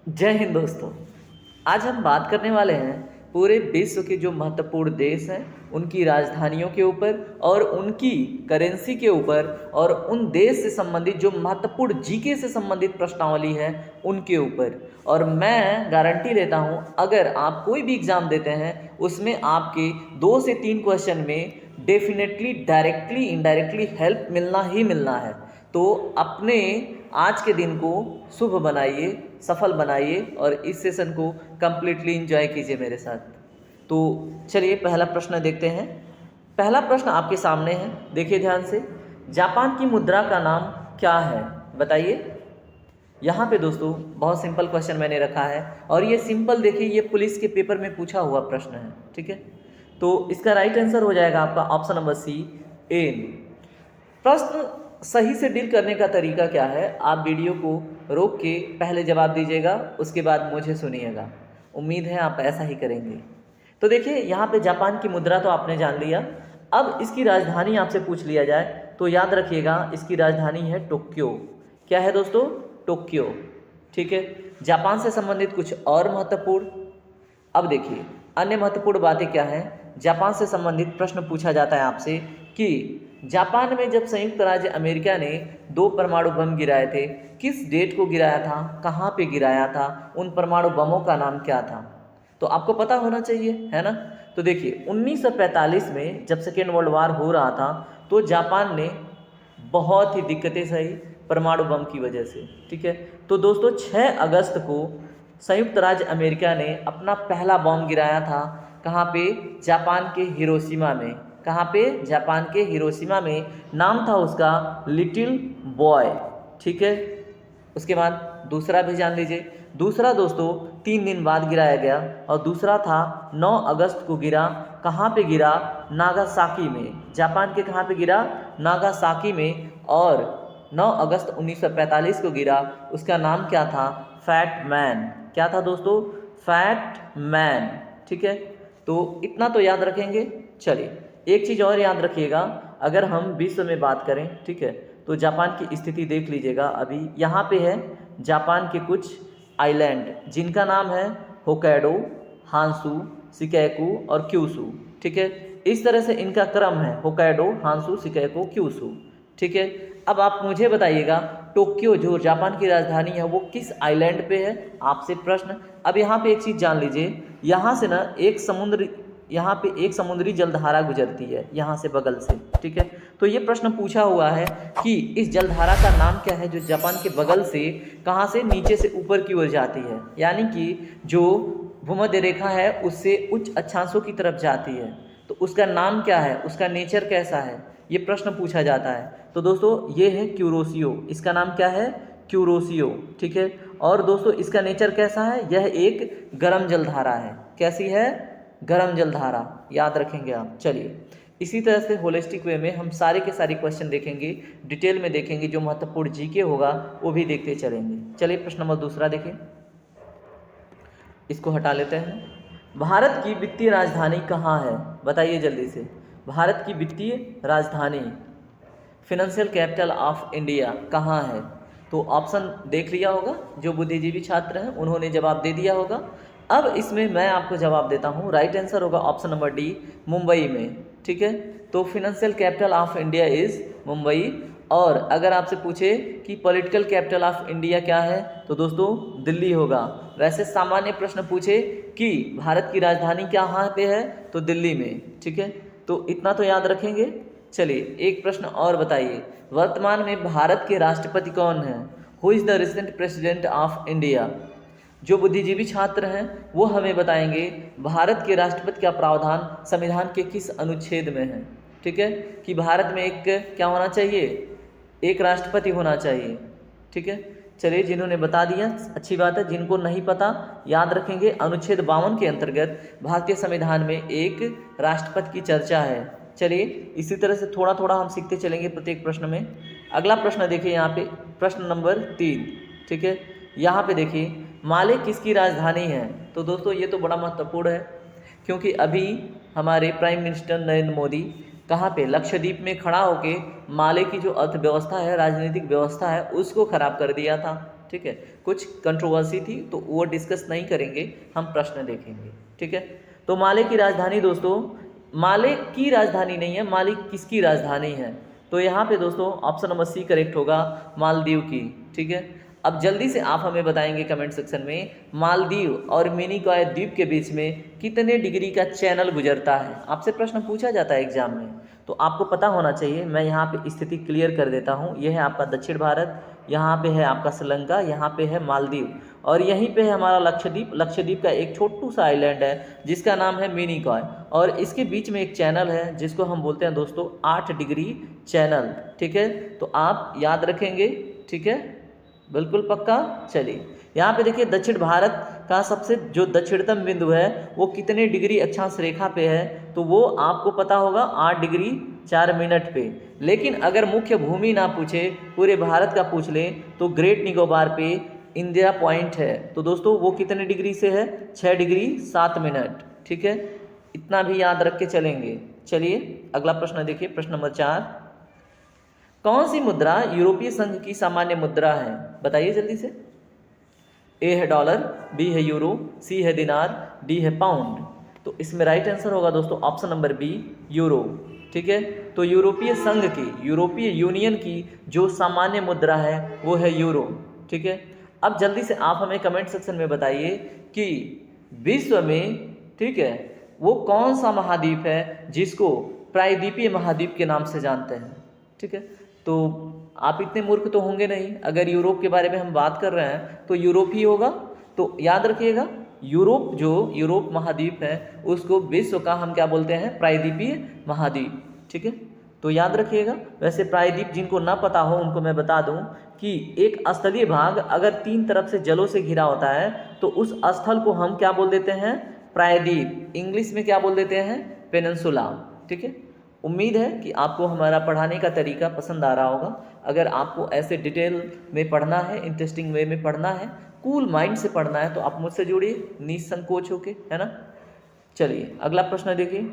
जय हिंद दोस्तों। आज हम बात करने वाले हैं पूरे विश्व के जो महत्वपूर्ण देश हैं उनकी राजधानियों के ऊपर और उनकी करेंसी के ऊपर और उन देश से संबंधित जो महत्वपूर्ण जीके से संबंधित प्रश्नावली है उनके ऊपर। और मैं गारंटी देता हूं, अगर आप कोई भी एग्ज़ाम देते हैं उसमें आपके 2 से 3 क्वेश्चन में डेफिनेटली डायरेक्टली इनडायरेक्टली हेल्प मिलना ही मिलना है। तो अपने आज के दिन को शुभ बनाइए, सफल बनाइए और इस सेशन को कम्प्लीटली एंजॉय कीजिए मेरे साथ। तो चलिए पहला प्रश्न देखते हैं। पहला प्रश्न आपके सामने है, देखिए ध्यान से। जापान की मुद्रा का नाम क्या है, बताइए। यहाँ पे दोस्तों बहुत सिंपल क्वेश्चन मैंने रखा है और ये सिंपल देखिए, ये पुलिस के पेपर में पूछा हुआ प्रश्न है, ठीक है। तो इसका राइट आंसर हो जाएगा आपका ऑप्शन नंबर सी, एन। प्रश्न सही से डील करने का तरीका क्या है, आप वीडियो को रोक के पहले जवाब दीजिएगा, उसके बाद मुझे सुनिएगा। उम्मीद है आप ऐसा ही करेंगे। तो देखिए यहाँ पे जापान की मुद्रा तो आपने जान लिया। अब इसकी राजधानी आपसे पूछ लिया जाए तो याद रखिएगा इसकी राजधानी है टोक्यो। क्या है दोस्तों? टोक्यो, ठीक है। जापान से संबंधित कुछ और महत्वपूर्ण, अब देखिए अन्य महत्वपूर्ण बातें क्या हैं। जापान से संबंधित प्रश्न पूछा जाता है आपसे कि जापान में जब संयुक्त राज्य अमेरिका ने 2 परमाणु बम गिराए थे, किस डेट को गिराया था, कहाँ पे गिराया था, उन परमाणु बमों का नाम क्या था? तो आपको पता होना चाहिए, है ना। तो देखिए 1945 में जब सेकेंड वर्ल्ड वार हो रहा था तो जापान ने बहुत ही दिक्कतें सही परमाणु बम की वजह से, ठीक है। तो दोस्तों 6 अगस्त को संयुक्त राज्य अमेरिका ने अपना पहला बम गिराया था। कहाँ पे? जापान के हिरोशिमा में। कहाँ पे? जापान के हिरोशिमा में। नाम था उसका लिटिल बॉय, ठीक है। उसके बाद दूसरा भी जान लीजिए। दूसरा दोस्तों 3 दिन बाद गिराया गया और दूसरा था 9 अगस्त को गिरा। कहाँ पे गिरा? नागासाकी में। जापान के कहाँ पे गिरा? नागासाकी में। और 9 अगस्त 1945 को गिरा। उसका नाम क्या था? Fat man. क्या था दोस्तों? फैट मैन, ठीक है। तो इतना तो याद रखेंगे। चलिए एक चीज़ और याद रखिएगा, अगर हम विश्व में बात करें, ठीक है, तो जापान की स्थिति देख लीजिएगा। अभी यहाँ पे है जापान के कुछ आइलैंड जिनका नाम है होkkaido, हांसू, शिकाकू और क्यूशू, ठीक है। इस तरह से इनका क्रम है, होkkaido, हांसू, शिकाकू, क्यूशू, ठीक है। अब आप मुझे बताइएगा टोक्यो जो जापान की राजधानी है वो किस आइलैंड पे है, आपसे प्रश्न। अब यहाँ पे एक चीज़ जान लीजिए, यहाँ से ना यहाँ पे एक समुद्री जलधारा गुजरती है यहाँ से बगल से, ठीक है। तो ये प्रश्न पूछा हुआ है कि इस जलधारा का नाम क्या है जो जापान के बगल से कहाँ से नीचे से ऊपर की ओर जाती है, यानी कि जो भूमध्य रेखा है उससे उच्च अक्षांशों की तरफ जाती है। तो उसका नाम क्या है, उसका नेचर कैसा है, ये प्रश्न पूछा जाता है। तो दोस्तों ये है क्यूरोसियो। इसका नाम क्या है? क्यूरोसियो, ठीक है। और दोस्तों इसका नेचर कैसा है? यह एक गर्म जलधारा है। कैसी है? गर्म जलधारा, याद रखेंगे आप। चलिए इसी तरह से होलिस्टिक वे में हम सारे के सारे क्वेश्चन देखेंगे, डिटेल में देखेंगे, जो महत्वपूर्ण जीके होगा वो भी देखते चलेंगे। चलिए प्रश्न नंबर दूसरा देखिए, इसको हटा लेते हैं। भारत की वित्तीय राजधानी कहाँ है, बताइए जल्दी से। भारत की वित्तीय राजधानी, फिनेंशियल कैपिटल ऑफ इंडिया कहाँ है? तो ऑप्शन देख लिया होगा, जो बुद्धिजीवी छात्र हैं उन्होंने जवाब दे दिया होगा। अब इसमें मैं आपको जवाब देता हूँ, राइट आंसर होगा ऑप्शन नंबर डी, मुंबई में, ठीक है। तो financial capital of India is Mumbai. और अगर आपसे पूछे कि पॉलिटिकल कैपिटल ऑफ इंडिया क्या है, तो दोस्तों दिल्ली होगा। वैसे सामान्य प्रश्न पूछे कि भारत की राजधानी कहाँ पे है, तो दिल्ली में, ठीक है। तो इतना तो याद रखेंगे। चलिए एक प्रश्न और बताइए, वर्तमान में भारत के राष्ट्रपति कौन हैं? Who is the recent president of India? जो बुद्धिजीवी छात्र हैं वो हमें बताएंगे भारत के राष्ट्रपति का प्रावधान संविधान के किस अनुच्छेद में है, ठीक है। कि भारत में एक क्या होना चाहिए? एक राष्ट्रपति होना चाहिए, ठीक है। चलिए जिन्होंने बता दिया अच्छी बात है, जिनको नहीं पता याद रखेंगे, अनुच्छेद 52 के अंतर्गत भारतीय संविधान में एक राष्ट्रपति की चर्चा है। चलिए इसी तरह से थोड़ा थोड़ा हम सीखते चलेंगे प्रत्येक प्रश्न में। अगला प्रश्न देखिए यहाँ पे, प्रश्न नंबर 3, ठीक है। यहाँ पे देखिए माले किसकी राजधानी है? तो दोस्तों ये तो बड़ा महत्वपूर्ण है, क्योंकि अभी हमारे प्राइम मिनिस्टर नरेंद्र मोदी कहाँ पे? लक्षद्वीप में खड़ा होके माले की जो अर्थव्यवस्था है, राजनीतिक व्यवस्था है, उसको खराब कर दिया था, ठीक। ठीक है, कुछ कंट्रोवर्सी थी तो वो डिस्कस नहीं करेंगे, हम प्रश्न देखेंगे। ठीक है, तो माले की राजधानी दोस्तों, माले की राजधानी नहीं है, माले किसकी राजधानी है? तो यहाँ पे दोस्तों ऑप्शन नंबर सी करेक्ट होगा, मालदीव की। ठीक है, अब जल्दी से आप हमें बताएंगे कमेंट सेक्शन में, मालदीव और मिनिकॉय द्वीप के बीच में कितने डिग्री का चैनल गुजरता है? आपसे प्रश्न पूछा जाता है एग्जाम में, तो आपको पता होना चाहिए। मैं यहाँ पे स्थिति क्लियर कर देता हूँ। यह है आपका दक्षिण भारत, यहाँ पे है आपका श्रीलंका, यहाँ पे है मालदीव, और यहीं पे है हमारा लक्षद्वीप। लक्षद्वीप का एक छोटू सा आइलैंड है जिसका नाम है मिनिकॉय, और इसके बीच में एक चैनल है जिसको हम बोलते हैं दोस्तों 8 डिग्री चैनल। ठीक है, तो आप याद रखेंगे। ठीक है, बिल्कुल पक्का। चलिए यहाँ पे देखिए, दक्षिण भारत का सबसे जो दक्षिणतम बिंदु है वो कितने डिग्री अक्षांश रेखा पे है? तो वो आपको पता होगा 8 डिग्री 4 मिनट पे। लेकिन अगर मुख्य भूमि ना पूछे, पूरे भारत का पूछ ले, तो ग्रेट निकोबार पे इंदिरा पॉइंट है, तो दोस्तों वो कितने डिग्री से है? 6 डिग्री 7 मिनट। ठीक है, इतना भी याद रख के चलेंगे। चलिए अगला प्रश्न देखिए, प्रश्न नंबर 4, कौन सी मुद्रा यूरोपीय संघ की सामान्य मुद्रा है? बताइए जल्दी से। ए है डॉलर, बी है यूरो, सी है दिनार, डी है पाउंड। तो इसमें राइट आंसर होगा दोस्तों ऑप्शन नंबर बी, यूरो। ठीक है, तो यूरोपीय संघ की, यूरोपीय यूनियन की जो सामान्य मुद्रा है वो है यूरो। ठीक है, अब जल्दी से आप हमें कमेंट सेक्शन में बताइए कि विश्व में, ठीक है, वो कौन सा महाद्वीप है जिसको प्रायद्वीपीय महाद्वीप के नाम से जानते हैं? ठीक है, तो आप इतने मूर्ख तो होंगे नहीं, अगर यूरोप के बारे में हम बात कर रहे हैं तो यूरोप ही होगा। तो याद रखिएगा, यूरोप, जो यूरोप महाद्वीप है उसको विश्व का हम क्या बोलते हैं? प्रायद्वीपीय महाद्वीप। ठीक है, तो याद रखिएगा। वैसे प्रायद्वीप जिनको ना पता हो उनको मैं बता दूं कि एक स्थलीय भाग अगर 3 तरफ से जलों से घिरा होता है तो उस स्थल को हम क्या बोल देते हैं? प्रायद्वीप। इंग्लिश में क्या बोल देते हैं? पेनिनसुला। ठीक है, उम्मीद है कि आपको हमारा पढ़ाने का तरीका पसंद आ रहा होगा। अगर आपको ऐसे डिटेल में पढ़ना है, इंटरेस्टिंग वे में पढ़ना है, कूल माइंड से पढ़ना है, तो आप मुझसे जुड़िए निसंकोच होके, है ना। चलिए अगला प्रश्न देखिए,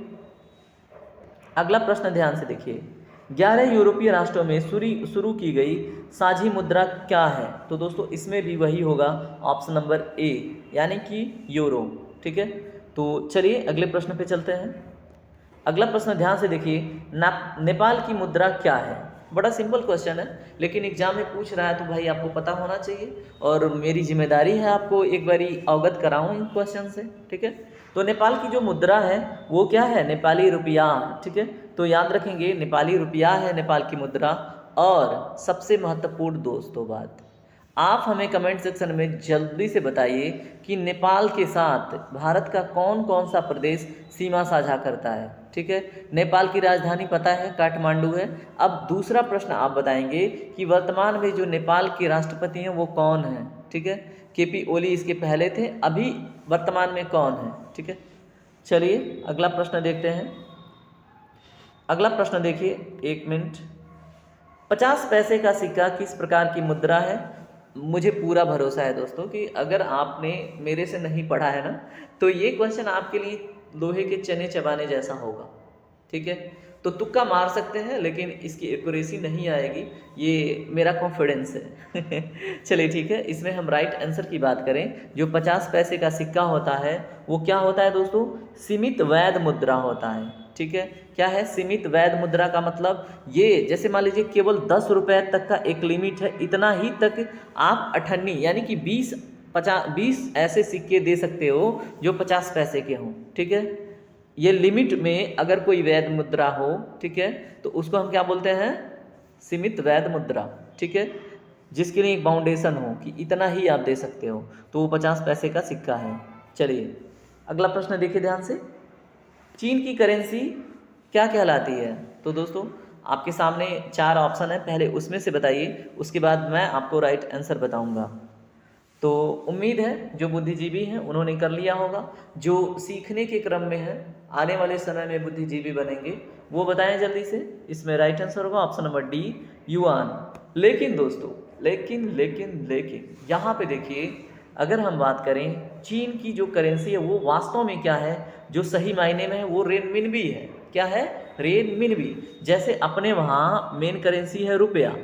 अगला प्रश्न ध्यान से देखिए, 11 यूरोपीय राष्ट्रों में शुरू की गई साझी मुद्रा क्या है? तो दोस्तों इसमें भी वही होगा, ऑप्शन नंबर ए, यानी कि यूरो। ठीक है, तो चलिए अगले प्रश्न पे चलते हैं। अगला प्रश्न ध्यान से देखिए, नेपाल की मुद्रा क्या है? बड़ा सिंपल क्वेश्चन है, लेकिन एग्जाम में पूछ रहा है तो भाई आपको पता होना चाहिए, और मेरी जिम्मेदारी है आपको एक बारी अवगत कराऊं इन क्वेश्चन से। ठीक है, तो नेपाल की जो मुद्रा है वो क्या है? नेपाली रुपया। ठीक है, तो याद रखेंगे नेपाली रुपया है नेपाल की मुद्रा। और सबसे महत्वपूर्ण दोस्तों बात, आप हमें कमेंट सेक्शन में जल्दी से बताइए कि नेपाल के साथ भारत का कौन कौन सा प्रदेश सीमा साझा करता है? ठीक है, नेपाल की राजधानी पता है, काठमांडू है। अब दूसरा प्रश्न आप बताएंगे कि वर्तमान में जो नेपाल के राष्ट्रपति हैं वो कौन है? ठीक है, केपी ओली इसके पहले थे, अभी वर्तमान में कौन है? ठीक है, चलिए अगला प्रश्न देखते हैं। अगला प्रश्न देखिए, 1 मिनट, 50 पैसे का सिक्का किस प्रकार की मुद्रा है? मुझे पूरा भरोसा है दोस्तों कि अगर आपने मेरे से नहीं पढ़ा है ना, तो ये क्वेश्चन आपके लिए लोहे के चने चबाने जैसा होगा। ठीक है, तो तुक्का मार सकते हैं लेकिन इसकी एक्यूरेसी नहीं आएगी, ये मेरा कॉन्फिडेंस है। चलिए ठीक है, इसमें हम राइट आंसर की बात करें, जो 50 पैसे का सिक्का होता है वो क्या होता है दोस्तों? सीमित वैध मुद्रा होता है। ठीक है, क्या है सीमित वैध मुद्रा का मतलब? ये जैसे मान लीजिए केवल 10 रुपये तक का एक लिमिट है, इतना ही तक आप अठन्नी यानी कि 20 ऐसे सिक्के दे सकते हो जो 50 पैसे के हों। ठीक है, ये लिमिट में अगर कोई वैध मुद्रा हो, ठीक है, तो उसको हम क्या बोलते हैं? सीमित वैध मुद्रा। ठीक है, जिसके लिए एक बाउंडेशन हो कि इतना ही आप दे सकते हो, तो वो 50 पैसे का सिक्का है। चलिए अगला प्रश्न देखिए ध्यान से, चीन की करेंसी क्या कहलाती है? तो दोस्तों आपके सामने 4 ऑप्शन है, पहले उसमें से बताइए, उसके बाद मैं आपको राइट आंसर बताऊंगा। तो उम्मीद है जो बुद्धिजीवी हैं उन्होंने कर लिया होगा, जो सीखने के क्रम में है, आने वाले समय में बुद्धिजीवी बनेंगे, वो बताएं जल्दी से। इसमें राइट आंसर होगा ऑप्शन नंबर डी, युआन। लेकिन दोस्तों लेकिन यहाँ पे देखिए, अगर हम बात करें चीन की जो करेंसी है वो वास्तव में क्या है, जो सही मायने में है वो रेनमिनबी है। क्या है? रेनमिनबी। जैसे अपने वहाँ मेन करेंसी है रुपया,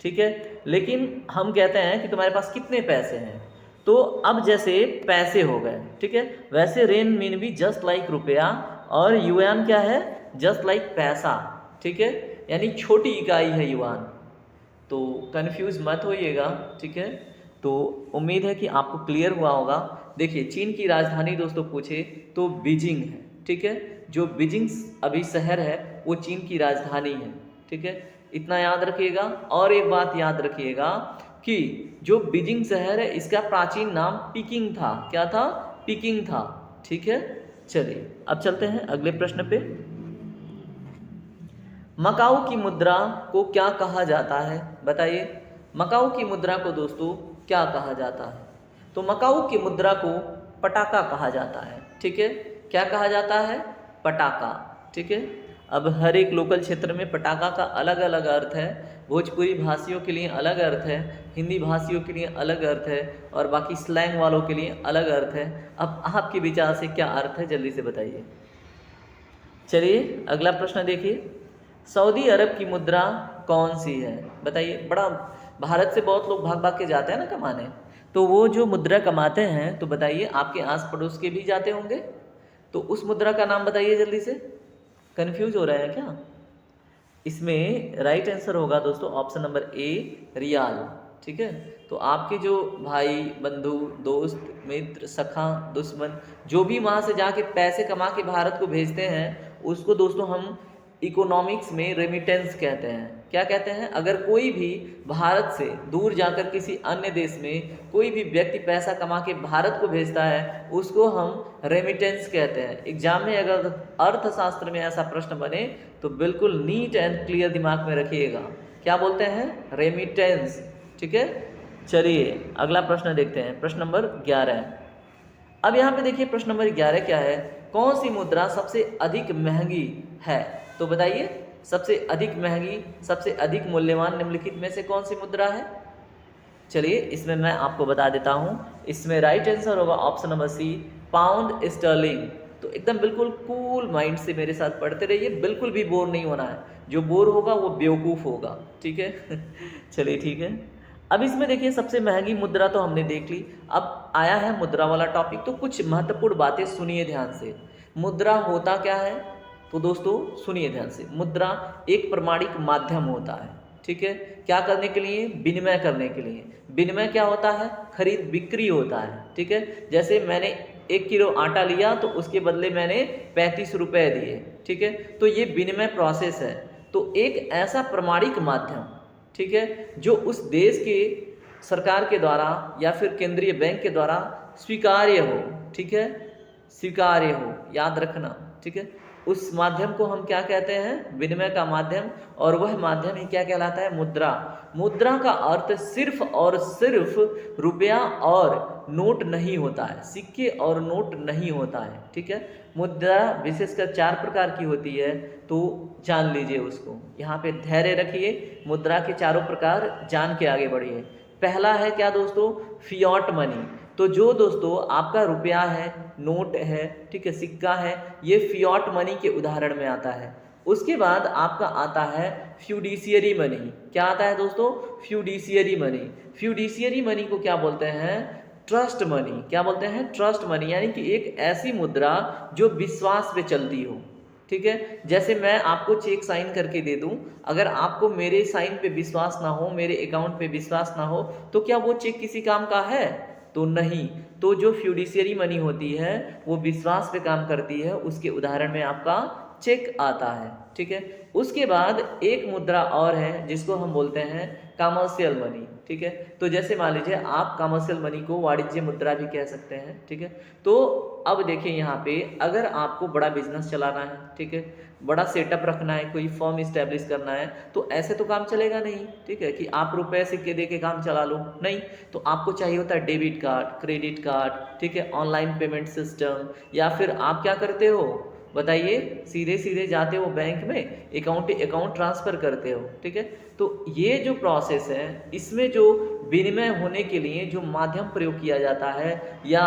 ठीक है, लेकिन हम कहते हैं कि तुम्हारे पास कितने पैसे हैं। तो अब जैसे पैसे हो गए, ठीक है, वैसे रेन मीन भी जस्ट लाइक रुपया, और युआन क्या है, जस्ट लाइक पैसा, ठीक है, यानी छोटी इकाई है युआन। तो कंफ्यूज मत होइएगा, ठीक है। तो उम्मीद है कि आपको क्लियर हुआ होगा। देखिए, चीन की राजधानी दोस्तों पूछे तो बीजिंग है, ठीक है। जो बीजिंग अभी शहर है वो चीन की राजधानी है, ठीक है, इतना याद रखिएगा। और एक बात याद रखिएगा कि जो बीजिंग शहर है इसका प्राचीन नाम पीकिंग था। क्या था? पीकिंग था, ठीक है। चलिए अब चलते हैं अगले प्रश्न पे। मकाऊ की मुद्रा को क्या कहा जाता है? बताइए, मकाऊ की मुद्रा को दोस्तों क्या कहा जाता है? तो मकाऊ की मुद्रा को पटाका कहा जाता है, ठीक है। क्या कहा जाता है? पटाका, ठीक है। अब हर एक लोकल क्षेत्र में पटाका का अलग अलग अर्थ है। भोजपुरी भाषियों के लिए अलग अर्थ है, हिंदी भाषियों के लिए अलग अर्थ है, और बाकी स्लैंग वालों के लिए अलग अर्थ है। अब आपके विचार से क्या अर्थ है, जल्दी से बताइए। चलिए अगला प्रश्न देखिए, सऊदी अरब की मुद्रा कौन सी है? बताइए। बड़ा भारत से बहुत लोग भाग भाग के जाते हैं ना कमाने, तो वो जो मुद्रा कमाते हैं, तो बताइए आपके आस पड़ोस के भी जाते होंगे, तो उस मुद्रा का नाम बताइए जल्दी से। कंफ्यूज हो रहे हैं क्या? इसमें राइट आंसर होगा दोस्तों ऑप्शन नंबर ए, रियाल, ठीक है। तो आपके जो भाई, बंधु, दोस्त, मित्र, सखा, दुश्मन, जो भी वहाँ से जाके पैसे कमा के भारत को भेजते हैं, उसको दोस्तों हम इकोनॉमिक्स में रेमिटेंस कहते हैं। क्या कहते हैं? अगर कोई भी भारत से दूर जाकर किसी अन्य देश में कोई भी व्यक्ति पैसा कमा के भारत को भेजता है, उसको हम रेमिटेंस कहते हैं। एग्जाम में अगर अर्थशास्त्र में ऐसा प्रश्न बने तो बिल्कुल नीट एंड क्लियर दिमाग में रखिएगा, क्या बोलते हैं? रेमिटेंस, ठीक है। चलिए अगला प्रश्न देखते हैं, प्रश्न नंबर 11। अब यहाँ पे देखिए प्रश्न नंबर 11 क्या है, कौन सी मुद्रा सबसे अधिक महंगी है? तो बताइए, सबसे अधिक महंगी, सबसे अधिक मूल्यवान निम्नलिखित में से कौन सी मुद्रा है? चलिए इसमें मैं आपको बता देता हूँ। इसमें राइट आंसर होगा option number C, pound sterling. तो एकदम बिल्कुल कूल माइंड से मेरे साथ पढ़ते रहिए, बिल्कुल भी बोर नहीं होना है। जो बोर होगा वो बेवकूफ़ होगा, ठीक है। चलिए ठीक है। अब इसमें देखिए सबसे महंगी मुद्रा तो हमने देख ली, अब आया है मुद्रा वाला टॉपिक। तो कुछ महत्वपूर्ण बातें सुनिए ध्यान से। मुद्रा होता क्या है? तो दोस्तों सुनिए ध्यान से, मुद्रा एक प्रमाणिक माध्यम होता है, ठीक है। क्या करने के लिए? विनिमय करने के लिए। विनिमय क्या होता है? खरीद बिक्री होता है, ठीक है। जैसे मैंने 1 किलो आटा लिया तो उसके बदले मैंने 35 रुपये दिए, ठीक है। तो ये विनिमय प्रोसेस है। तो एक ऐसा प्रमाणिक माध्यम, ठीक है, जो उस देश के सरकार के द्वारा या फिर केंद्रीय बैंक के द्वारा स्वीकार्य हो, ठीक है, स्वीकार्य हो, याद रखना, ठीक है। उस माध्यम को हम क्या कहते हैं? विनिमय का माध्यम। और वह माध्यम ही क्या कहलाता है? मुद्रा। मुद्रा का अर्थ सिर्फ और सिर्फ रुपया और नोट नहीं होता है, सिक्के और नोट नहीं होता है, ठीक है। मुद्रा विशेषकर 4 प्रकार की होती है, तो जान लीजिए उसको। यहाँ पे धैर्य रखिए, मुद्रा के चारों प्रकार जान के आगे बढ़िए। पहला है क्या दोस्तों? Fiat money. तो जो दोस्तों आपका रुपया है, नोट है, ठीक है, सिक्का है, ये फियाट मनी के उदाहरण में आता है। उसके बाद आपका आता है फ्यूडिशियरी मनी। क्या आता है दोस्तों? फ्यूडिशियरी मनी। फ्यूडिशियरी मनी को क्या बोलते हैं? Trust money. क्या बोलते हैं? ट्रस्ट मनी, यानी कि एक ऐसी मुद्रा जो विश्वास पे चलती हो, ठीक है। जैसे मैं आपको चेक साइन करके दे दूं, अगर आपको मेरे साइन पे विश्वास ना हो, मेरे अकाउंट पे विश्वास ना हो, तो क्या वो चेक किसी काम का है? तो नहीं। तो जो फ्यूडिशियरी मनी होती है वो विश्वास पे काम करती है, उसके उदाहरण में आपका चेक आता है, ठीक है। उसके बाद एक मुद्रा और है जिसको हम बोलते हैं कमर्शियल मनी, ठीक है। तो जैसे मान लीजिए आप कमर्शियल मनी को वाणिज्य मुद्रा भी कह सकते हैं, ठीक है। तो अब देखिए यहाँ पे अगर आपको बड़ा बिजनेस चलाना है, ठीक है, बड़ा सेटअप रखना है, कोई फर्म इस्टेब्लिश करना है, तो ऐसे तो काम चलेगा नहीं, ठीक है, कि आप रुपए सिक्के दे के काम चला लो, नहीं। तो आपको चाहिए होता है डेबिट कार्ड, क्रेडिट कार्ड, ठीक है, ऑनलाइन पेमेंट सिस्टम, या फिर आप क्या करते हो बताइए? सीधे सीधे जाते हो बैंक में, अकाउंट पे अकाउंट ट्रांसफ़र करते हो, ठीक है। तो ये जो प्रोसेस है, इसमें जो विनिमय होने के लिए जो माध्यम प्रयोग किया जाता है या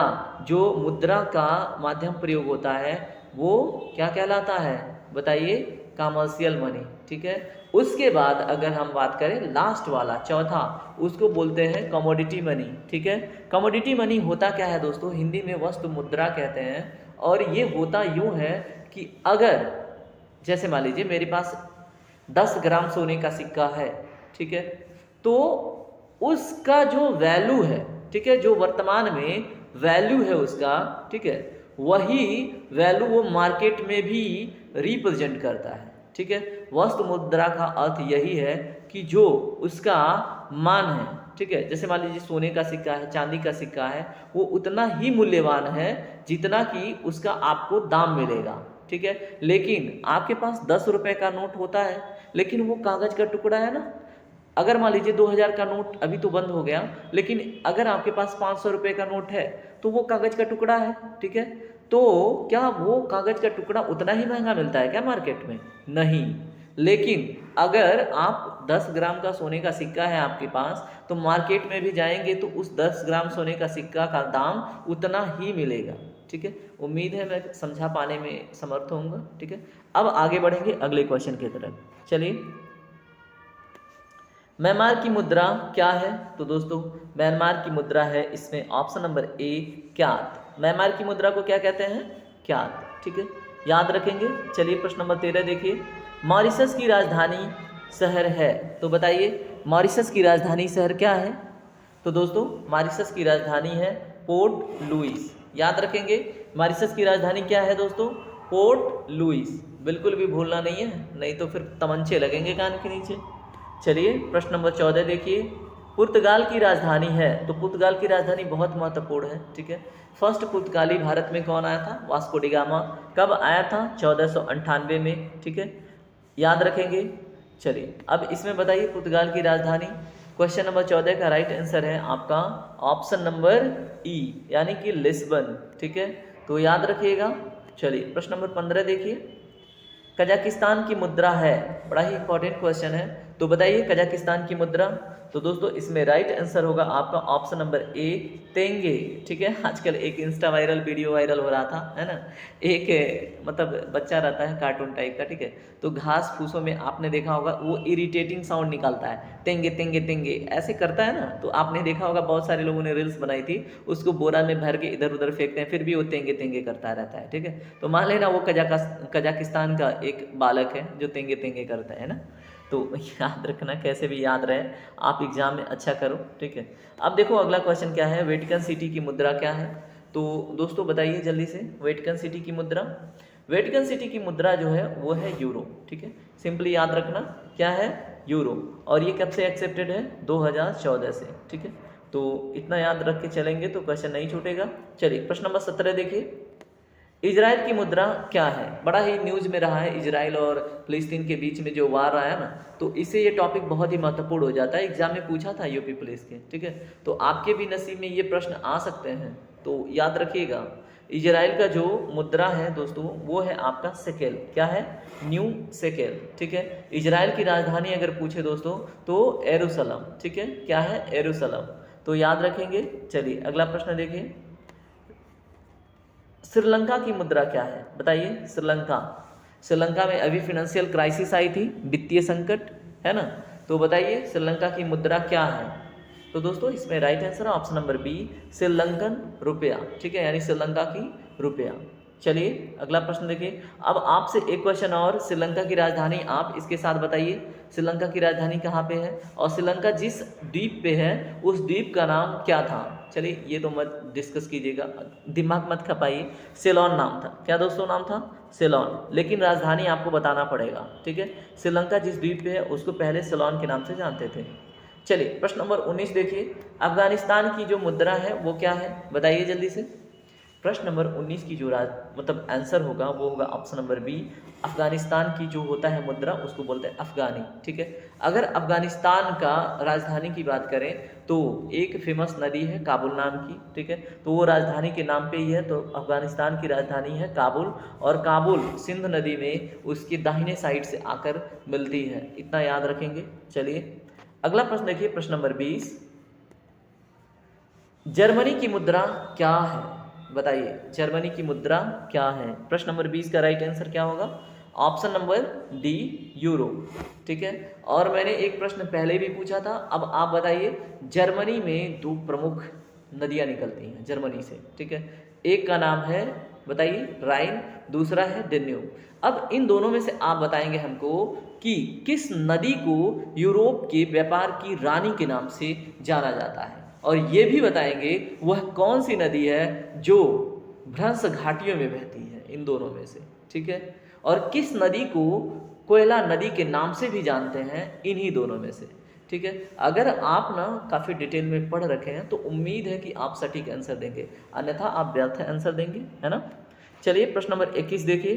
जो मुद्रा का माध्यम प्रयोग होता है, वो क्या कहलाता है बताइए? कमर्शियल मनी, ठीक है। उसके बाद अगर हम बात करें लास्ट वाला चौथा, उसको बोलते हैं कमोडिटी मनी, ठीक है। कमोडिटी मनी होता क्या है दोस्तों, हिंदी में वस्तु मुद्रा कहते हैं। और ये होता यूँ है कि अगर जैसे मान लीजिए मेरे पास 10 ग्राम सोने का सिक्का है, ठीक है, तो उसका जो वैल्यू है, ठीक है, जो वर्तमान में वैल्यू है उसका, ठीक है, वही वैल्यू वो मार्केट में भी रिप्रेजेंट करता है, ठीक है। वस्तु मुद्रा का अर्थ यही है कि जो उसका मान है, ठीक है, जैसे मान लीजिए सोने का सिक्का है, चांदी का सिक्का है, वो उतना ही मूल्यवान है जितना कि उसका आपको दाम मिलेगा, ठीक है। लेकिन आपके पास 10 रुपए का नोट होता है, लेकिन वो कागज का टुकड़ा है ना। अगर मान लीजिए 2000 का नोट अभी तो बंद हो गया, लेकिन अगर आपके पास 500 रुपए का नोट है तो वो कागज का टुकड़ा है, ठीक है। तो क्या वो कागज का टुकड़ा उतना ही महंगा मिलता है क्या मार्केट में? नहीं। लेकिन अगर आप 10 ग्राम का सोने का सिक्का है आपके पास, तो मार्केट में भी जाएंगे तो उस 10 ग्राम सोने का सिक्का का दाम उतना ही मिलेगा, ठीक है। उम्मीद है मैं समझा पाने में समर्थ होऊंगा, ठीक है। अब आगे बढ़ेंगे अगले क्वेश्चन की तरफ। चलिए, म्यांमार की मुद्रा क्या है? तो दोस्तों म्यांमार की मुद्रा है, इसमें ऑप्शन नंबर ए क्यात। म्यांमार की मुद्रा को क्या कहते हैं? क्यात, ठीक है, याद रखेंगे। चलिए प्रश्न नंबर 13 देखिए, मॉरिशस की राजधानी शहर है, तो बताइए मॉरिशस की राजधानी शहर क्या है? तो दोस्तों मॉरिशस की राजधानी है पोर्ट लुइस, याद रखेंगे। मॉरिशस की राजधानी क्या है दोस्तों? पोर्ट लुइस, बिल्कुल भी भूलना नहीं है, नहीं तो फिर तमंचे लगेंगे कान के नीचे। चलिए प्रश्न नंबर 14 देखिए, पुर्तगाल की राजधानी है, तो पुर्तगाल की राजधानी बहुत महत्वपूर्ण है, ठीक है। फर्स्ट पुर्तगाली भारत में कौन आया था? Vasco D gamma. कब आया था? 1498 में, ठीक है, याद रखेंगे। चलिए अब इसमें बताइए पुर्तगाल की राजधानी। क्वेश्चन नंबर 14 का राइट आंसर है आपका ऑप्शन नंबर ई, यानी कि लिस्बन, ठीक है, तो याद रखिएगा। चलिए प्रश्न नंबर 15 देखिए, कजाकिस्तान की मुद्रा है, बड़ा ही इंपॉर्टेंट क्वेश्चन है, तो बताइए कजाकिस्तान की मुद्रा। तो दोस्तों इसमें राइट आंसर होगा आपका ऑप्शन नंबर ए, तेंगे, ठीक है। आजकल एक इंस्टा वायरल वीडियो वायरल हो रहा था, है ना, एक मतलब बच्चा रहता है कार्टून टाइप का, ठीक है, तो घास फूसों में आपने देखा होगा वो इरिटेटिंग साउंड निकालता है, तेंगे तेंगे तेंगे ऐसे करता है ना, तो आपने देखा होगा बहुत सारे लोगों ने रील्स बनाई थी, उसको बोरा में भर के इधर उधर फेंकते हैं, फिर भी वो तेंगे तेंगे करता रहता है, ठीक है। तो मान लेना वो कजाकिस्तान का एक बालक है जो तेंगे तेंगे करता है ना, तो याद रखना, कैसे भी याद रहे, आप एग्जाम में अच्छा करो, ठीक है। अब देखो अगला क्वेश्चन क्या है, वेटिकन सिटी की मुद्रा क्या है? तो दोस्तों बताइए जल्दी से, वेटिकन सिटी की मुद्रा, वेटिकन सिटी की मुद्रा जो है वो है यूरो, ठीक है, सिंपली याद रखना क्या है? यूरो। और ये कब से एक्सेप्टेड है? 2014 से, ठीक है, तो इतना याद रख के चलेंगे तो क्वेश्चन नहीं छूटेगा। चलिए प्रश्न नंबर 17 देखिए, इजराइल की मुद्रा क्या है? बड़ा ही न्यूज में रहा है इजराइल और फिलिस्तीन के बीच में जो वार रहा है ना, तो इससे ये टॉपिक बहुत ही महत्वपूर्ण हो जाता है, एग्जाम में पूछा था यूपी पुलिस के, ठीक है, तो आपके भी नसीब में ये प्रश्न आ सकते हैं, तो याद रखिएगा। इजराइल का जो मुद्रा है दोस्तों वो है आपका शेकेल, क्या है? न्यू शेकेल, ठीक है। इजराइल की राजधानी अगर पूछे दोस्तों तो यरूशलेम, ठीक है, क्या है? यरूशलेम, तो याद रखेंगे। चलिए अगला प्रश्न देखिए, श्रीलंका की मुद्रा क्या है? बताइए। श्रीलंका, श्रीलंका में अभी फाइनेंशियल क्राइसिस आई थी, वित्तीय संकट, है ना, तो बताइए श्रीलंका की मुद्रा क्या है? तो दोस्तों इसमें राइट आंसर है ऑप्शन नंबर बी, श्रीलंकन रुपया, ठीक है, यानी श्रीलंका की रुपया। चलिए अगला प्रश्न देखिए, अब आपसे एक क्वेश्चन और, श्रीलंका की राजधानी आप इसके साथ बताइए, श्रीलंका की राजधानी कहाँ पे है, और श्रीलंका जिस द्वीप पे है उस द्वीप का नाम क्या था? चलिए ये तो मत डिस्कस कीजिएगा, दिमाग मत खपाइए, सेलोन नाम था, क्या दोस्तों नाम था? सेलोन, लेकिन राजधानी आपको बताना पड़ेगा, ठीक है। श्रीलंका जिस द्वीप पे है उसको पहले सेलोन के नाम से जानते थे। चलिए प्रश्न नंबर 19 देखिए, अफगानिस्तान की जो मुद्रा है वो क्या है? बताइए जल्दी से। प्रश्न नंबर 19 की जो मतलब आंसर होगा वो होगा ऑप्शन नंबर बी, अफगानिस्तान की जो होता है मुद्रा उसको बोलते हैं अफगानी, ठीक है। अगर अफगानिस्तान का राजधानी की बात करें तो एक फेमस नदी है काबुल नाम की, ठीक है, तो वो राजधानी के नाम पे ही है, तो अफगानिस्तान की राजधानी है काबुल, और काबुल सिंध नदी में उसकी दाहिने साइड से आकर मिलती है, इतना याद रखेंगे। चलिए अगला प्रश्न देखिए, प्रश्न नंबर 20, जर्मनी की मुद्रा क्या है? बताइए जर्मनी की मुद्रा क्या है? प्रश्न नंबर 20 का राइट आंसर क्या होगा? ऑप्शन नंबर डी यूरोप, ठीक है। और मैंने एक प्रश्न पहले भी पूछा था, अब आप बताइए जर्मनी में दो प्रमुख नदियां निकलती हैं जर्मनी से, ठीक है। एक का नाम है बताइए राइन, दूसरा है डेन्यूब। अब इन दोनों में से आप बताएंगे हमको कि किस नदी को यूरोप के व्यापार की रानी के नाम से जाना जाता है, और ये भी बताएंगे वह कौन सी नदी है जो भ्रंश घाटियों में बहती है इन दोनों में से, ठीक है। और किस नदी को कोयला नदी के नाम से भी जानते हैं इन्हीं दोनों में से, ठीक है। अगर आप ना काफ़ी डिटेल में पढ़ रखे हैं तो उम्मीद है कि आप सटीक आंसर देंगे, अन्यथा आप व्यर्थ आंसर देंगे, है ना। चलिए प्रश्न नंबर 21 देखिए,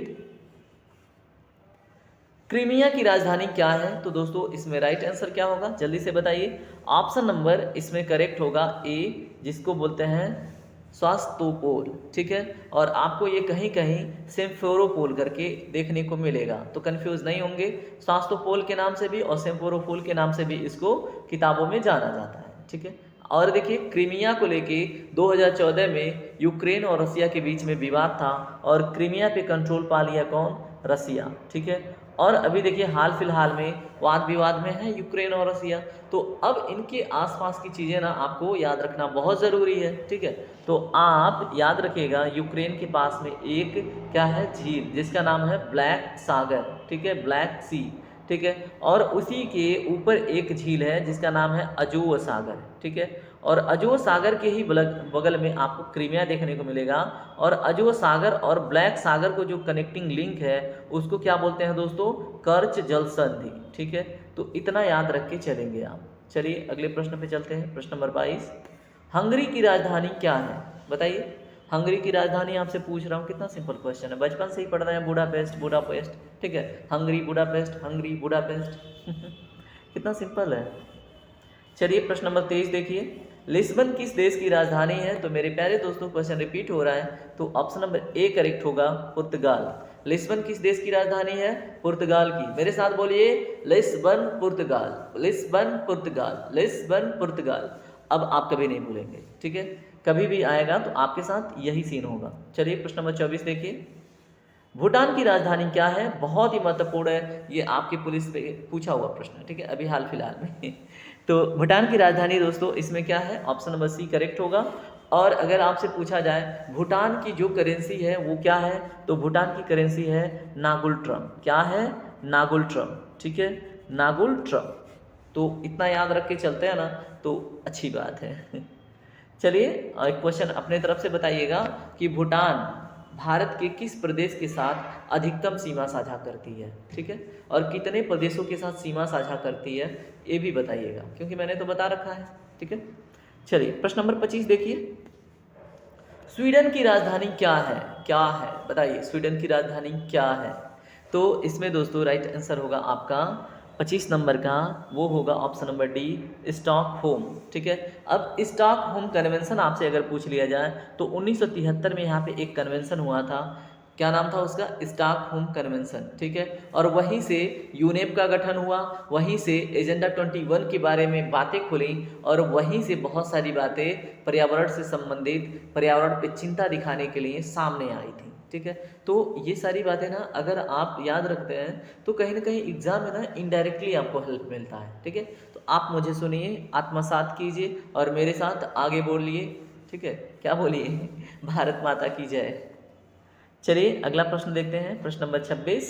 क्रीमिया की राजधानी क्या है। तो दोस्तों इसमें राइट आंसर क्या होगा जल्दी से बताइए। ऑप्शन नंबर इसमें करेक्ट होगा ए, जिसको बोलते हैं स्वास्तोपोल, ठीक है। और आपको ये कहीं कहीं सिम्फेरोपोल करके देखने को मिलेगा, तो कंफ्यूज नहीं होंगे। स्वास्तोपोल के नाम से भी और सिम्फेरोपोल के नाम से भी इसको किताबों में जाना जाता है, ठीक है। और देखिए क्रीमिया को लेके 2014 में यूक्रेन और रसिया के बीच में विवाद था, और क्रीमिया पे कंट्रोल पा लिया कौन, रसिया, ठीक है। और अभी देखिए हाल फिलहाल में वाद विवाद में है यूक्रेन और रसिया, तो अब इनके आसपास की चीज़ें ना आपको याद रखना बहुत ज़रूरी है, ठीक है। तो आप याद रखिएगा यूक्रेन के पास में एक क्या है झील जिसका नाम है ब्लैक सागर, ठीक है, ब्लैक सी, ठीक है। और उसी के ऊपर एक झील है जिसका नाम है अजोव सागर, ठीक है। और अजोव सागर के ही बगल में आपको क्रीमिया देखने को मिलेगा, और अजोव सागर और ब्लैक सागर को जो कनेक्टिंग लिंक है उसको क्या बोलते हैं दोस्तों, कर्च जल संधि, ठीक है। तो इतना याद रख के चलेंगे आप। चलिए अगले प्रश्न पे चलते हैं, प्रश्न नंबर 22, हंगरी की राजधानी क्या है बताइए। हंगरी की राजधानी आपसे पूछ रहा हूँ, कितना सिंपल क्वेश्चन है, बचपन से ही पढ़ रहे हैं, बुडापेस्ट बुडापेस्ट, ठीक है, हंगरी बुडापेस्ट हंगरी बुडापेस्ट कितना सिंपल है। चलिए प्रश्न नंबर 23 देखिए, लिस्बन किस देश की राजधानी है। तो मेरे प्यारे दोस्तों क्वेश्चन रिपीट हो रहा है, तो ऑप्शन नंबर ए करेक्ट होगा, पुर्तगाल। लिस्बन किस देश की राजधानी है, पुर्तगाल की। मेरे साथ बोलिए लिस्बन पुर्तगाल, लिस्बन पुर्तगाल, लिस्बन पुर्तगाल। अब आप कभी नहीं भूलेंगे, ठीक है, कभी भी आएगा तो आपके साथ यही सीन होगा। चलिए प्रश्न नंबर 24 देखिए, भूटान की राजधानी क्या है। बहुत ही महत्वपूर्ण है, ये आपकी पुलिस पे पूछा हुआ प्रश्न है, ठीक है, अभी हाल फिलहाल में तो भूटान की राजधानी दोस्तों इसमें क्या है, ऑप्शन नंबर सी करेक्ट होगा। और अगर आपसे पूछा जाए भूटान की जो करेंसी है वो क्या है, तो भूटान की करेंसी है नागुल ट्रम। क्या है, नागुल ट्रम, ठीक है, नागुल ट्रम। तो इतना याद रख के चलते हैं ना तो अच्छी बात है चलिए एक क्वेश्चन अपने तरफ से बताइएगा कि भूटान भारत के किस प्रदेश के साथ अधिकतम सीमा साझा करती है, ठीक है, और कितने प्रदेशों के साथ सीमा साझा करती है ये भी बताइएगा, क्योंकि मैंने तो बता रखा है, ठीक है। चलिए प्रश्न नंबर 25 देखिए, स्वीडन की राजधानी क्या है, क्या है बताइए, स्वीडन की राजधानी क्या है। तो इसमें दोस्तों राइट आंसर होगा आपका 25 नंबर का, वो होगा ऑप्शन नंबर डी, स्टॉकहोम, ठीक है। अब स्टॉकहोम कन्वेंशन आपसे अगर पूछ लिया जाए तो 1973 में यहाँ पे एक कन्वेंशन हुआ था, क्या नाम था उसका, स्टॉकहोम कन्वेंशन, ठीक है। और वहीं से यूनेप का गठन हुआ, वहीं से एजेंडा 21 के बारे में बातें खुली, और वहीं से बहुत सारी बातें पर्यावरण से संबंधित, पर्यावरण पे चिंता दिखाने के लिए सामने आई थी, ठीक है। तो ये सारी बातें ना अगर आप याद रखते हैं तो कहीं ना कहीं एग्जाम में ना इनडायरेक्टली आपको हेल्प मिलता है, ठीक है। तो आप मुझे सुनिए, आत्मसात कीजिए और मेरे साथ आगे बोलिए, ठीक है, क्या बोलिए भारत माता की जय। चलिए अगला प्रश्न देखते हैं, प्रश्न नंबर 26,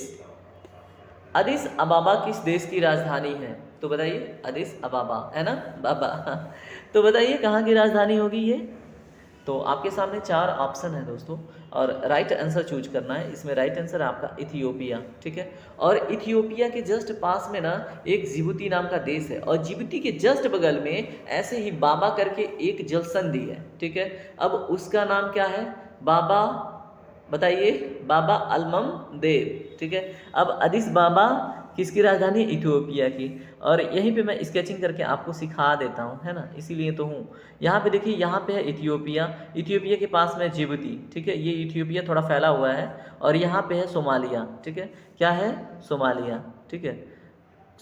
अदिस अबाबा किस देश की राजधानी है। तो बताइए, अदिस अबाबा है ना बाबा तो बताइए कहाँ की राजधानी होगी ये। तो आपके सामने 4 ऑप्शन है दोस्तों, और राइट आंसर चूज करना है। इसमें राइट आंसर आपका इथियोपिया, ठीक है। और इथियोपिया के जस्ट पास में ना एक जिबूती नाम का देश है, और जिबूती के जस्ट बगल में ऐसे ही बाबा करके एक जल संधि है, ठीक है। अब उसका नाम क्या है, बाबा, बताइए, बाबा अलमम देव, ठीक है। अब अदिस बाबा किसकी राजधानी, इथियोपिया की। और यहीं पे मैं स्केचिंग करके आपको सिखा देता हूँ, है ना, इसीलिए तो हूँ। यहाँ पे देखिए, यहाँ पे है इथियोपिया, इथियोपिया के पास में जिबूती, ठीक है, ये इथियोपिया थोड़ा फैला हुआ है। और यहाँ पे है सोमालिया, ठीक है, क्या है, सोमालिया, ठीक है,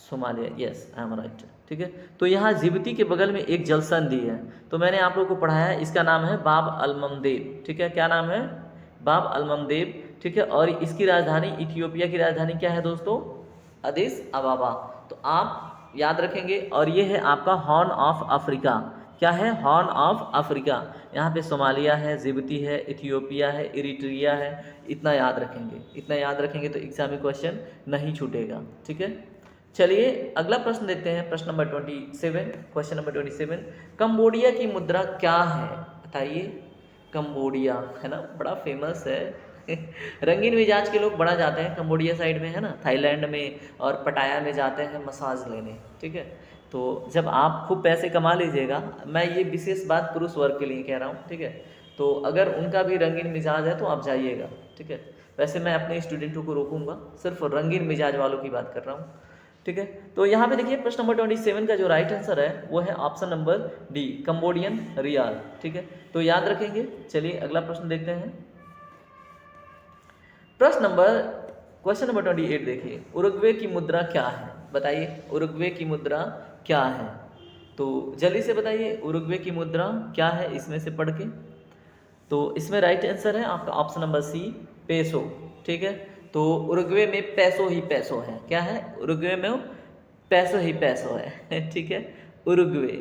Somalia, yes I am right, ठीक है। तो यहाँ जिबूती के बगल में एक जल संधि है, तो मैंने आप लोगों को पढ़ाया है, इसका नाम है बाब अलममदेव, ठीक है, क्या नाम है, बाब अलममदेव। ठीक है। और इसकी राजधानी, इथियोपिया की राजधानी क्या है दोस्तों? अदिस अबाबा। तो आप याद रखेंगे। और ये है आपका हॉर्न ऑफ अफ्रीका। क्या है? Horn of Africa. यहाँ पे सोमालिया है, जिबूती है, इथियोपिया है, इरिट्रिया है। इतना याद रखेंगे, इतना याद रखेंगे तो एग्जाम में क्वेश्चन नहीं छूटेगा, ठीक है। चलिए अगला प्रश्न देखते हैं, प्रश्न नंबर 27, क्वेश्चन नंबर 27। कंबोडिया की मुद्रा क्या है? बताइए। कंबोडिया है ना, बड़ा फेमस है। रंगीन मिजाज के लोग बड़ा जाते हैं कंबोडिया साइड में, है ना, थाईलैंड में और पटाया में जाते हैं मसाज लेने, ठीक है। तो जब आप खूब पैसे कमा लीजिएगा, मैं ये विशेष बात पुरुष वर्ग के लिए कह रहा हूँ, ठीक है। तो अगर उनका भी रंगीन मिजाज है तो आप जाइएगा, ठीक है। वैसे मैं अपने स्टूडेंटों को रोकूंगा, सिर्फ रंगीन मिजाज वालों की बात कर रहा हूँ, ठीक है। तो यहाँ पे देखिए प्रश्न नंबर 27 का जो राइट आंसर है वो है option number D, Cambodian riel, ठीक है। तो याद रखेंगे। चलिए अगला प्रश्न देखते हैं। क्वेश्चन नंबर 28 देखिए, उरुग्वे की मुद्रा क्या है? बताइए, उरुग्वे की मुद्रा क्या है? तो जल्दी से बताइए, उरुग्वे की मुद्रा क्या है इसमें से पढ़ के। तो इसमें राइट आंसर है आपका ऑप्शन नंबर सी, पेसो, ठीक है। तो उरुग्वे में पैसो ही पैसो है। क्या है? उरुग्वे में पैसो ही पैसो है, ठीक है। उरुग्वे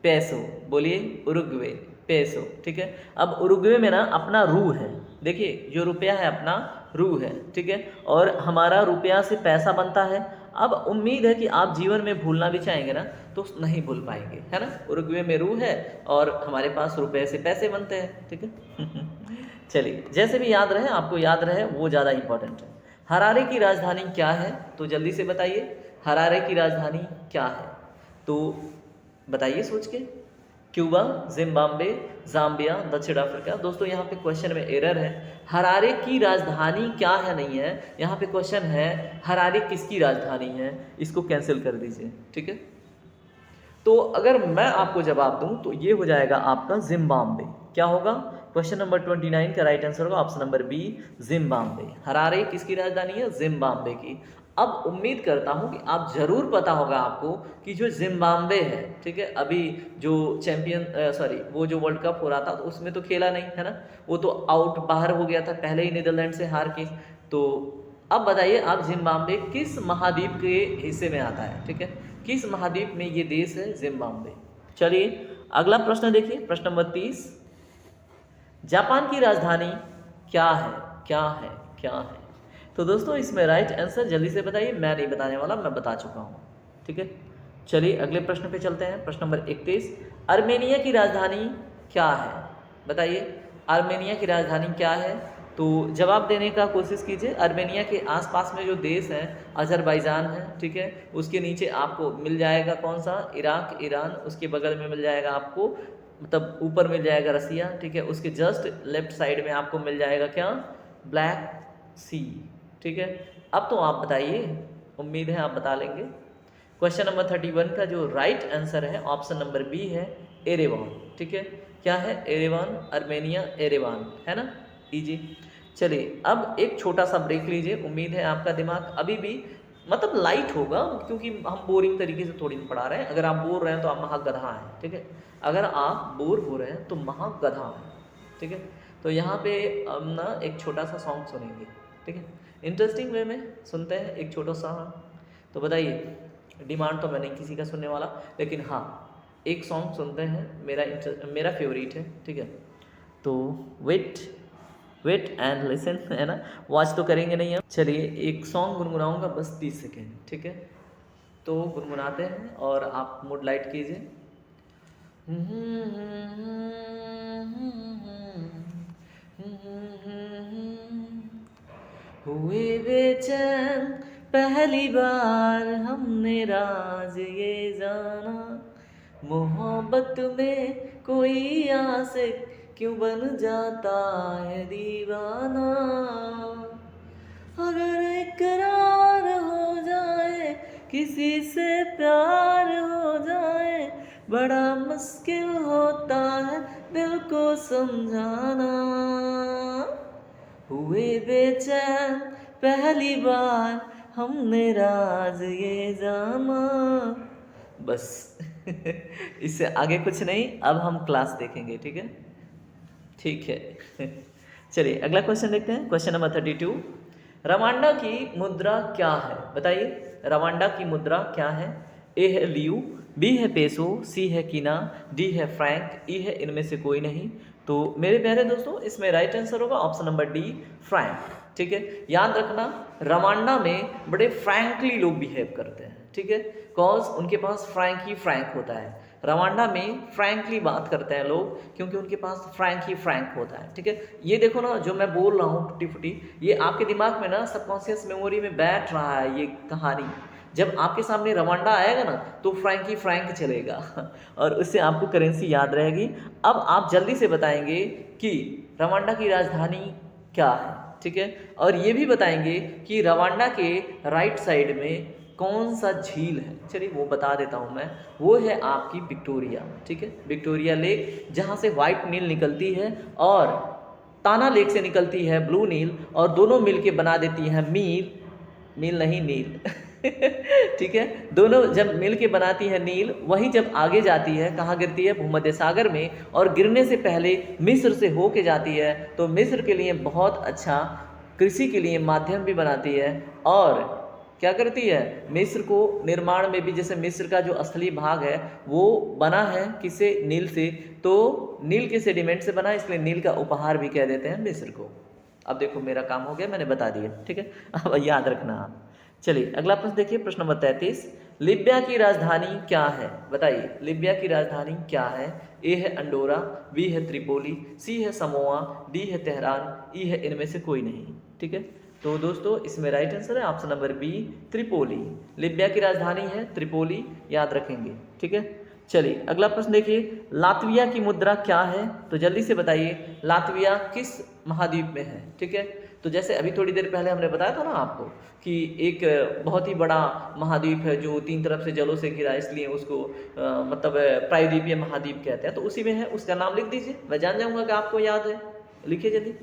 पैसो, बोलिए उरुग्वे पेसो, ठीक है। अब उरुग्वे में ना अपना रू है, देखिए जो रुपया है अपना रू है, ठीक है। और हमारा रुपया से पैसा बनता है। अब उम्मीद है कि आप जीवन में भूलना भी चाहेंगे ना तो नहीं भूल पाएंगे, है ना। उरुग्वे में रू है और हमारे पास रुपये से पैसे बनते हैं, ठीक है। चलिए जैसे भी याद रहे, आपको याद रहे वो ज़्यादा इंपॉर्टेंट है। हरारे की राजधानी क्या है? तो जल्दी से बताइए, हरारे की राजधानी क्या है? तो बताइए सोच के। क्यूबा, जिम्बाब्वे, जाम्बिया, दक्षिण अफ्रीका। दोस्तों यहाँ पे क्वेश्चन में एरर है। हरारे की राजधानी क्या है नहीं है, यहाँ पे क्वेश्चन है हरारे किसकी राजधानी है, इसको कैंसिल कर दीजिए, ठीक है। तो अगर मैं आपको जवाब दूं तो ये हो जाएगा आपका जिम्बाब्वे। क्या होगा? क्वेश्चन नंबर 29 का राइट आंसर होगा option number B, Zimbabwe. Harare किसकी राजधानी है? जिम्बाब्वे की। अब उम्मीद करता हूं कि आप जरूर पता होगा आपको कि जो जिम्बाब्वे है, ठीक है, अभी जो वो जो वर्ल्ड कप हो रहा था तो उसमें तो खेला नहीं, है ना। वो तो आउट, बाहर हो गया था पहले ही नीदरलैंड से हार के। तो अब बताइए आप, जिम्बाब्वे किस महाद्वीप के हिस्से में आता है, ठीक है। किस महाद्वीप में ये देश है जिम्बाब्वे? चलिए अगला प्रश्न देखिए, प्रश्न नंबर 30। जापान की राजधानी क्या है? क्या है? क्या है? तो दोस्तों इसमें राइट आंसर जल्दी से बताइए, मैं नहीं बताने वाला, मैं बता चुका हूँ, ठीक है। चलिए अगले प्रश्न पे चलते हैं, प्रश्न नंबर 31। अर्मेनिया की राजधानी क्या है? बताइए, अर्मेनिया की राजधानी क्या है? तो जवाब देने का कोशिश कीजिए। अर्मेनिया के आसपास में जो देश हैं, अजरबैजान है, ठीक है। उसके नीचे आपको मिल जाएगा कौन सा? Iraq, Iran. उसके बगल में मिल जाएगा आपको, मतलब ऊपर मिल जाएगा रसिया, ठीक है। उसके जस्ट लेफ्ट साइड में आपको मिल जाएगा क्या? ब्लैक सी, ठीक है। अब तो आप बताइए, उम्मीद है आप बता लेंगे। क्वेश्चन नंबर 31 का जो राइट आंसर है ऑप्शन नंबर बी है, एरेवान, ठीक है। क्या है? एरेवान, अर्मेनिया, एरेवान, है ना, इजी। चलिए अब एक छोटा सा ब्रेक लीजिए। उम्मीद है आपका दिमाग अभी भी मतलब लाइट होगा, क्योंकि हम बोरिंग तरीके से थोड़ी नहीं पढ़ा रहे हैं। अगर आप बोर रहे हैं तो आप महागधा हैं, ठीक है। अगर आप बोर हो रहे हैं तो महागधा हैं, ठीक है। तो यहाँ पे हम ना एक छोटा सा सॉन्ग सुनेंगे, ठीक है। इंटरेस्टिंग वे में सुनते हैं एक छोटा सा। तो बताइए, डिमांड तो मैं नहीं किसी का सुनने वाला, लेकिन हाँ एक सॉन्ग सुनते हैं, मेरा फेवरेट है, ठीक है। तो वेट एंड लिसन, है ना, वॉच तो करेंगे नहीं हम। चलिए एक सॉन्ग गुनगुनाऊंगा बस 30 सेकेंड, ठीक है। तो गुनगुनाते हैं और आप मूड लाइट कीजिए। हुए बेचैन पहली बार हमने राज ये जाना, मोहब्बत में कोई आशिक क्यों बन जाता है दीवाना। अगर इकरार हो जाए, किसी से प्यार हो जाए, बड़ा मुश्किल होता है दिल को समझाना। हुए बेचैन पहली बार हमने राज ये जाना। बस इससे आगे कुछ नहीं। अब हम क्लास देखेंगे, ठीक है, ठीक है। चलिए अगला क्वेश्चन देखते हैं, क्वेश्चन नंबर 32। रवांडा की मुद्रा क्या है? बताइए, रवांडा की मुद्रा क्या है? ए है लियू, बी है पेसो, सी है कीना, डी है फ्रैंक, ई है इनमें से कोई नहीं। तो मेरे प्यारे दोस्तों, इसमें राइट आंसर होगा ऑप्शन नंबर डी, फ्रैंक। ठीक है, याद रखना, रवांडा में बड़े फ्रैंकली लोग बिहेव करते हैं। ठीक है, कॉज उनके पास फ्रैंक ही फ्रैंक होता है। रवांडा में फ्रैंकली बात करते हैं लोग, क्योंकि उनके पास फ्रैंक ही फ्रैंक होता है। ठीक है, ये देखो ना, जो मैं बोल रहा हूँ टूटी फूटी, ये आपके दिमाग में ना सबकॉन्शियस मेमोरी में बैठ रहा है ये कहानी। जब आपके सामने रवांडा आएगा ना, तो फ्रैंक ही फ्रैंक चलेगा और उससे आपको करेंसी याद रहेगी। अब आप जल्दी से बताएंगे कि रवांडा की राजधानी क्या है। ठीक है, और ये भी बताएंगे कि रवांडा के राइट साइड में कौन सा झील है। चलिए वो बता देता हूँ मैं, वो है आपकी विक्टोरिया। ठीक है, विक्टोरिया लेक, जहाँ से व्हाइट नील निकलती है और ताना लेक से निकलती है ब्लू नील, और दोनों मिल के बना देती है मील नहीं नील ठीक है, दोनों जब मिल के बनाती है नील, वही जब आगे जाती है कहाँ गिरती है? भूमध्य सागर में, और गिरने से पहले मिस्र से होके जाती है। तो मिस्र के लिए बहुत अच्छा कृषि के लिए माध्यम भी बनाती है, और क्या करती है? मिस्र को निर्माण में भी, जैसे मिस्र का जो असली भाग है वो बना है किससे? नील से। तो नील के सेडिमेंट से बना, इसलिए नील का उपहार भी कह देते हैं मिस्र को। अब देखो मेरा काम हो गया, मैंने बता दिया। ठीक है, अब याद रखना आप। चलिए अगला प्रश्न देखिए, प्रश्न नंबर 33। लीबिया की राजधानी क्या है? बताइए, लीबिया की राजधानी क्या है? ए है अंडोरा, बी है त्रिपोली, सी है समोआ, डी है तेहरान, ई है इनमें से कोई नहीं। ठीक है, तो दोस्तों इसमें राइट आंसर है option number B, Tripoli. Libya की राजधानी है त्रिपोली, याद रखेंगे। ठीक है, चलिए अगला प्रश्न देखिए, लातविया की मुद्रा क्या है? तो जल्दी से बताइए, लातविया किस महाद्वीप में है? ठीक है, तो जैसे अभी थोड़ी देर पहले हमने बताया था ना आपको कि एक बहुत ही बड़ा महाद्वीप है जो 3 तरफ से जलों से घिरा है, इसलिए उसको मतलब प्रायद्वीपीय महाद्वीप कहते हैं। तो उसी में है, उसका नाम लिख दीजिए, मैं जान जाऊंगा कि आपको याद है। लिखिए जल्दी।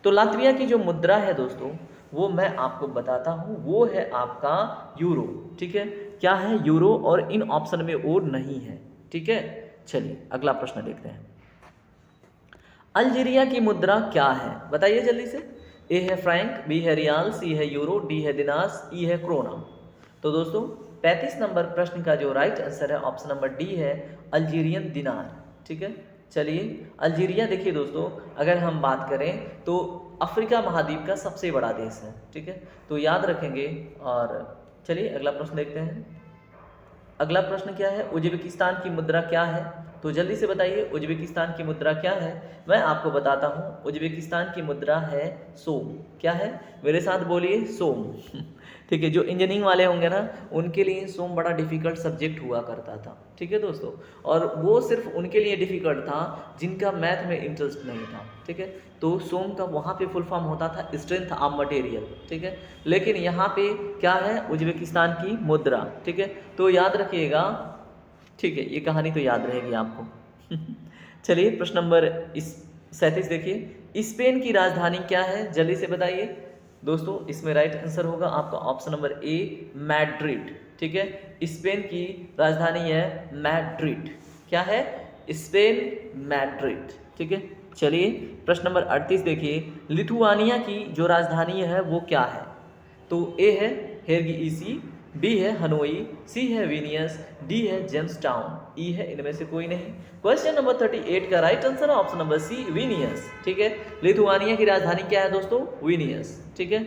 तो लातविया की जो मुद्रा है दोस्तों, वो मैं आपको बताता हूँ, वो है आपका यूरो। ठीक है, क्या है? यूरो, और इन ऑप्शन में और नहीं है। ठीक है, चलिए अगला प्रश्न देखते हैं। अल्जीरिया की मुद्रा क्या है? बताइए जल्दी से। ए है फ्रैंक, बी है रियाल, सी है यूरो, डी है दिनास, ई है क्रोना। तो दोस्तों 35 नंबर प्रश्न का जो राइट आंसर है ऑप्शन नंबर डी है, अल्जीरियन दिनार। ठीक है, चलिए अल्जीरिया देखिए दोस्तों, अगर हम बात करें तो अफ्रीका महाद्वीप का सबसे बड़ा देश है। ठीक है, तो याद रखेंगे। और चलिए अगला प्रश्न देखते हैं। अगला प्रश्न क्या है? उज्बेकिस्तान की मुद्रा क्या है? तो जल्दी से बताइए, उज्बेकिस्तान की मुद्रा क्या है? मैं आपको बताता हूँ, उज्बेकिस्तान की मुद्रा है सोम। क्या है? मेरे साथ बोलिए, सोम ठीक है, जो इंजीनियरिंग वाले होंगे ना, उनके लिए सोम बड़ा डिफिकल्ट सब्जेक्ट हुआ करता था। ठीक है दोस्तों, और वो सिर्फ उनके लिए डिफिकल्ट था जिनका मैथ में इंटरेस्ट नहीं था। ठीक है, तो सोम का वहाँ पे फुल फॉर्म होता था स्ट्रेंथ ऑफ मटेरियल। ठीक है, लेकिन यहाँ पे क्या है? उज्बेकिस्तान की मुद्रा। ठीक है, तो याद रखिएगा। ठीक है, ये कहानी तो याद रहेगी आपको चलिए प्रश्न नंबर 37 देखिए, स्पेन की राजधानी क्या है? जल्दी से बताइए दोस्तों। इसमें राइट आंसर होगा आपका ऑप्शन नंबर ए, मैड्रिड। ठीक है, स्पेन की राजधानी है मैड्रिड। क्या है? Spain, Madrid. ठीक है, चलिए प्रश्न नंबर 38 देखिए, लिथुआनिया की जो राजधानी है वो क्या है? तो ए है हेलसिंकी, बी है हनोई, सी है विनियस, डी है जेम्स टाउन, ई है इनमें से कोई नहीं। क्वेश्चन नंबर 38 का राइट आंसर है ऑप्शन नंबर सी, विनियस। ठीक है, लिथुआनिया की राजधानी क्या है दोस्तों? विनियस। ठीक है,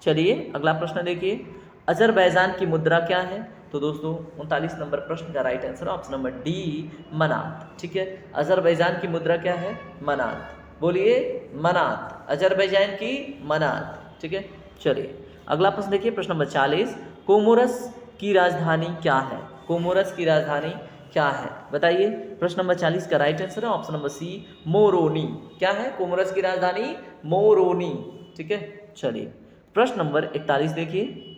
चलिए अगला प्रश्न देखिए, अजरबैजान की मुद्रा क्या है? तो दोस्तों 39 नंबर प्रश्न का right answer option number D, मनात। ठीक है, अजरबैजान की मुद्रा क्या है? मनात। बोलिए, मनात, अजरबैजान की मनात। ठीक है, चलिए अगला प्रश्न देखिए, प्रश्न नंबर 40, कोमोरस की राजधानी क्या है? कोमोरस की राजधानी क्या है? बताइए। प्रश्न नंबर 40 का राइट आंसर है ऑप्शन नंबर सी, मोरोनी। क्या है कोमोरस की राजधानी? मोरोनी। ठीक है, चलिए प्रश्न नंबर 41 देखिए,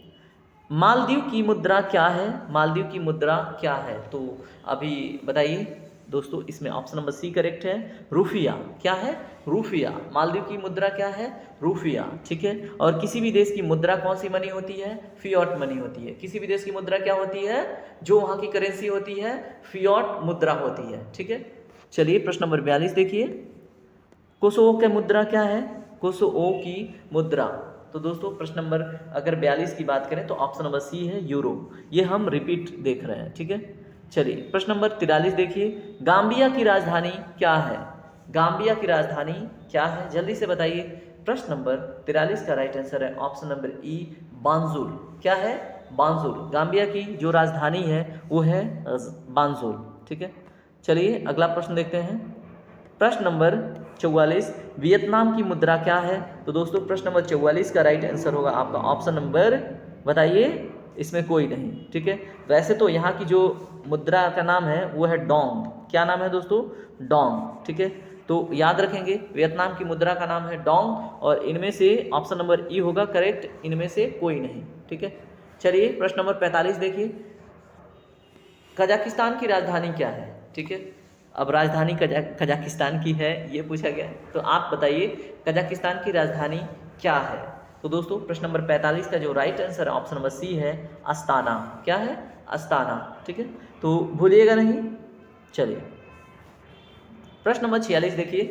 मालदीव की मुद्रा क्या है? मालदीव की मुद्रा क्या है? तो अभी बताइए दोस्तों, इसमें ऑप्शन नंबर सी करेक्ट है, रूफिया। क्या है? रूफिया। मालदीव की मुद्रा क्या है? रूफिया। ठीक है, और किसी भी देश की मुद्रा कौन सी मनी होती है? फियाट मनी होती है। किसी भी देश की मुद्रा क्या होती है? जो वहाँ की करेंसी होती है फियाट मुद्रा होती है। ठीक है, चलिए प्रश्न नंबर 42 देखिए, कोसोवो की मुद्रा क्या है? कोसोवो की मुद्रा। तो दोस्तों प्रश्न नंबर अगर 42 की बात करें तो ऑप्शन नंबर सी है यूरो। ये हम रिपीट देख रहे हैं, ठीक है। चलिए प्रश्न नंबर 43 देखिए, गाम्बिया की राजधानी क्या है? गाम्बिया की राजधानी क्या है, जल्दी से बताइए। प्रश्न नंबर 43 का राइट आंसर है ऑप्शन नंबर ई, बांजुल। क्या है? बांजुल। गाम्बिया की जो राजधानी है वो है बांजुल, ठीक है। चलिए अगला प्रश्न देखते हैं। प्रश्न नंबर 44, वियतनाम की मुद्रा क्या है? तो दोस्तों प्रश्न नंबर 44 का राइट आंसर होगा आपका ऑप्शन नंबर, बताइए, इसमें कोई नहीं, ठीक है। वैसे तो यहाँ की जो मुद्रा का नाम है वो है डोंग। क्या नाम है दोस्तों? डोंग, ठीक है। तो याद रखेंगे वियतनाम की मुद्रा का नाम है डोंग और इनमें से ऑप्शन नंबर ई होगा करेक्ट, इनमें से कोई नहीं, ठीक है। चलिए प्रश्न नंबर 45 देखिए, कजाकिस्तान की राजधानी क्या है? ठीक है, अब राजधानी कजाकिस्तान की है ये पूछा गया, तो आप बताइए कजाकिस्तान की राजधानी क्या है? तो दोस्तों प्रश्न नंबर 45 का जो राइट आंसर है ऑप्शन नंबर सी है, अस्ताना। क्या है? अस्ताना, ठीक है, तो भूलिएगा नहीं। चलिए प्रश्न नंबर 46 देखिए,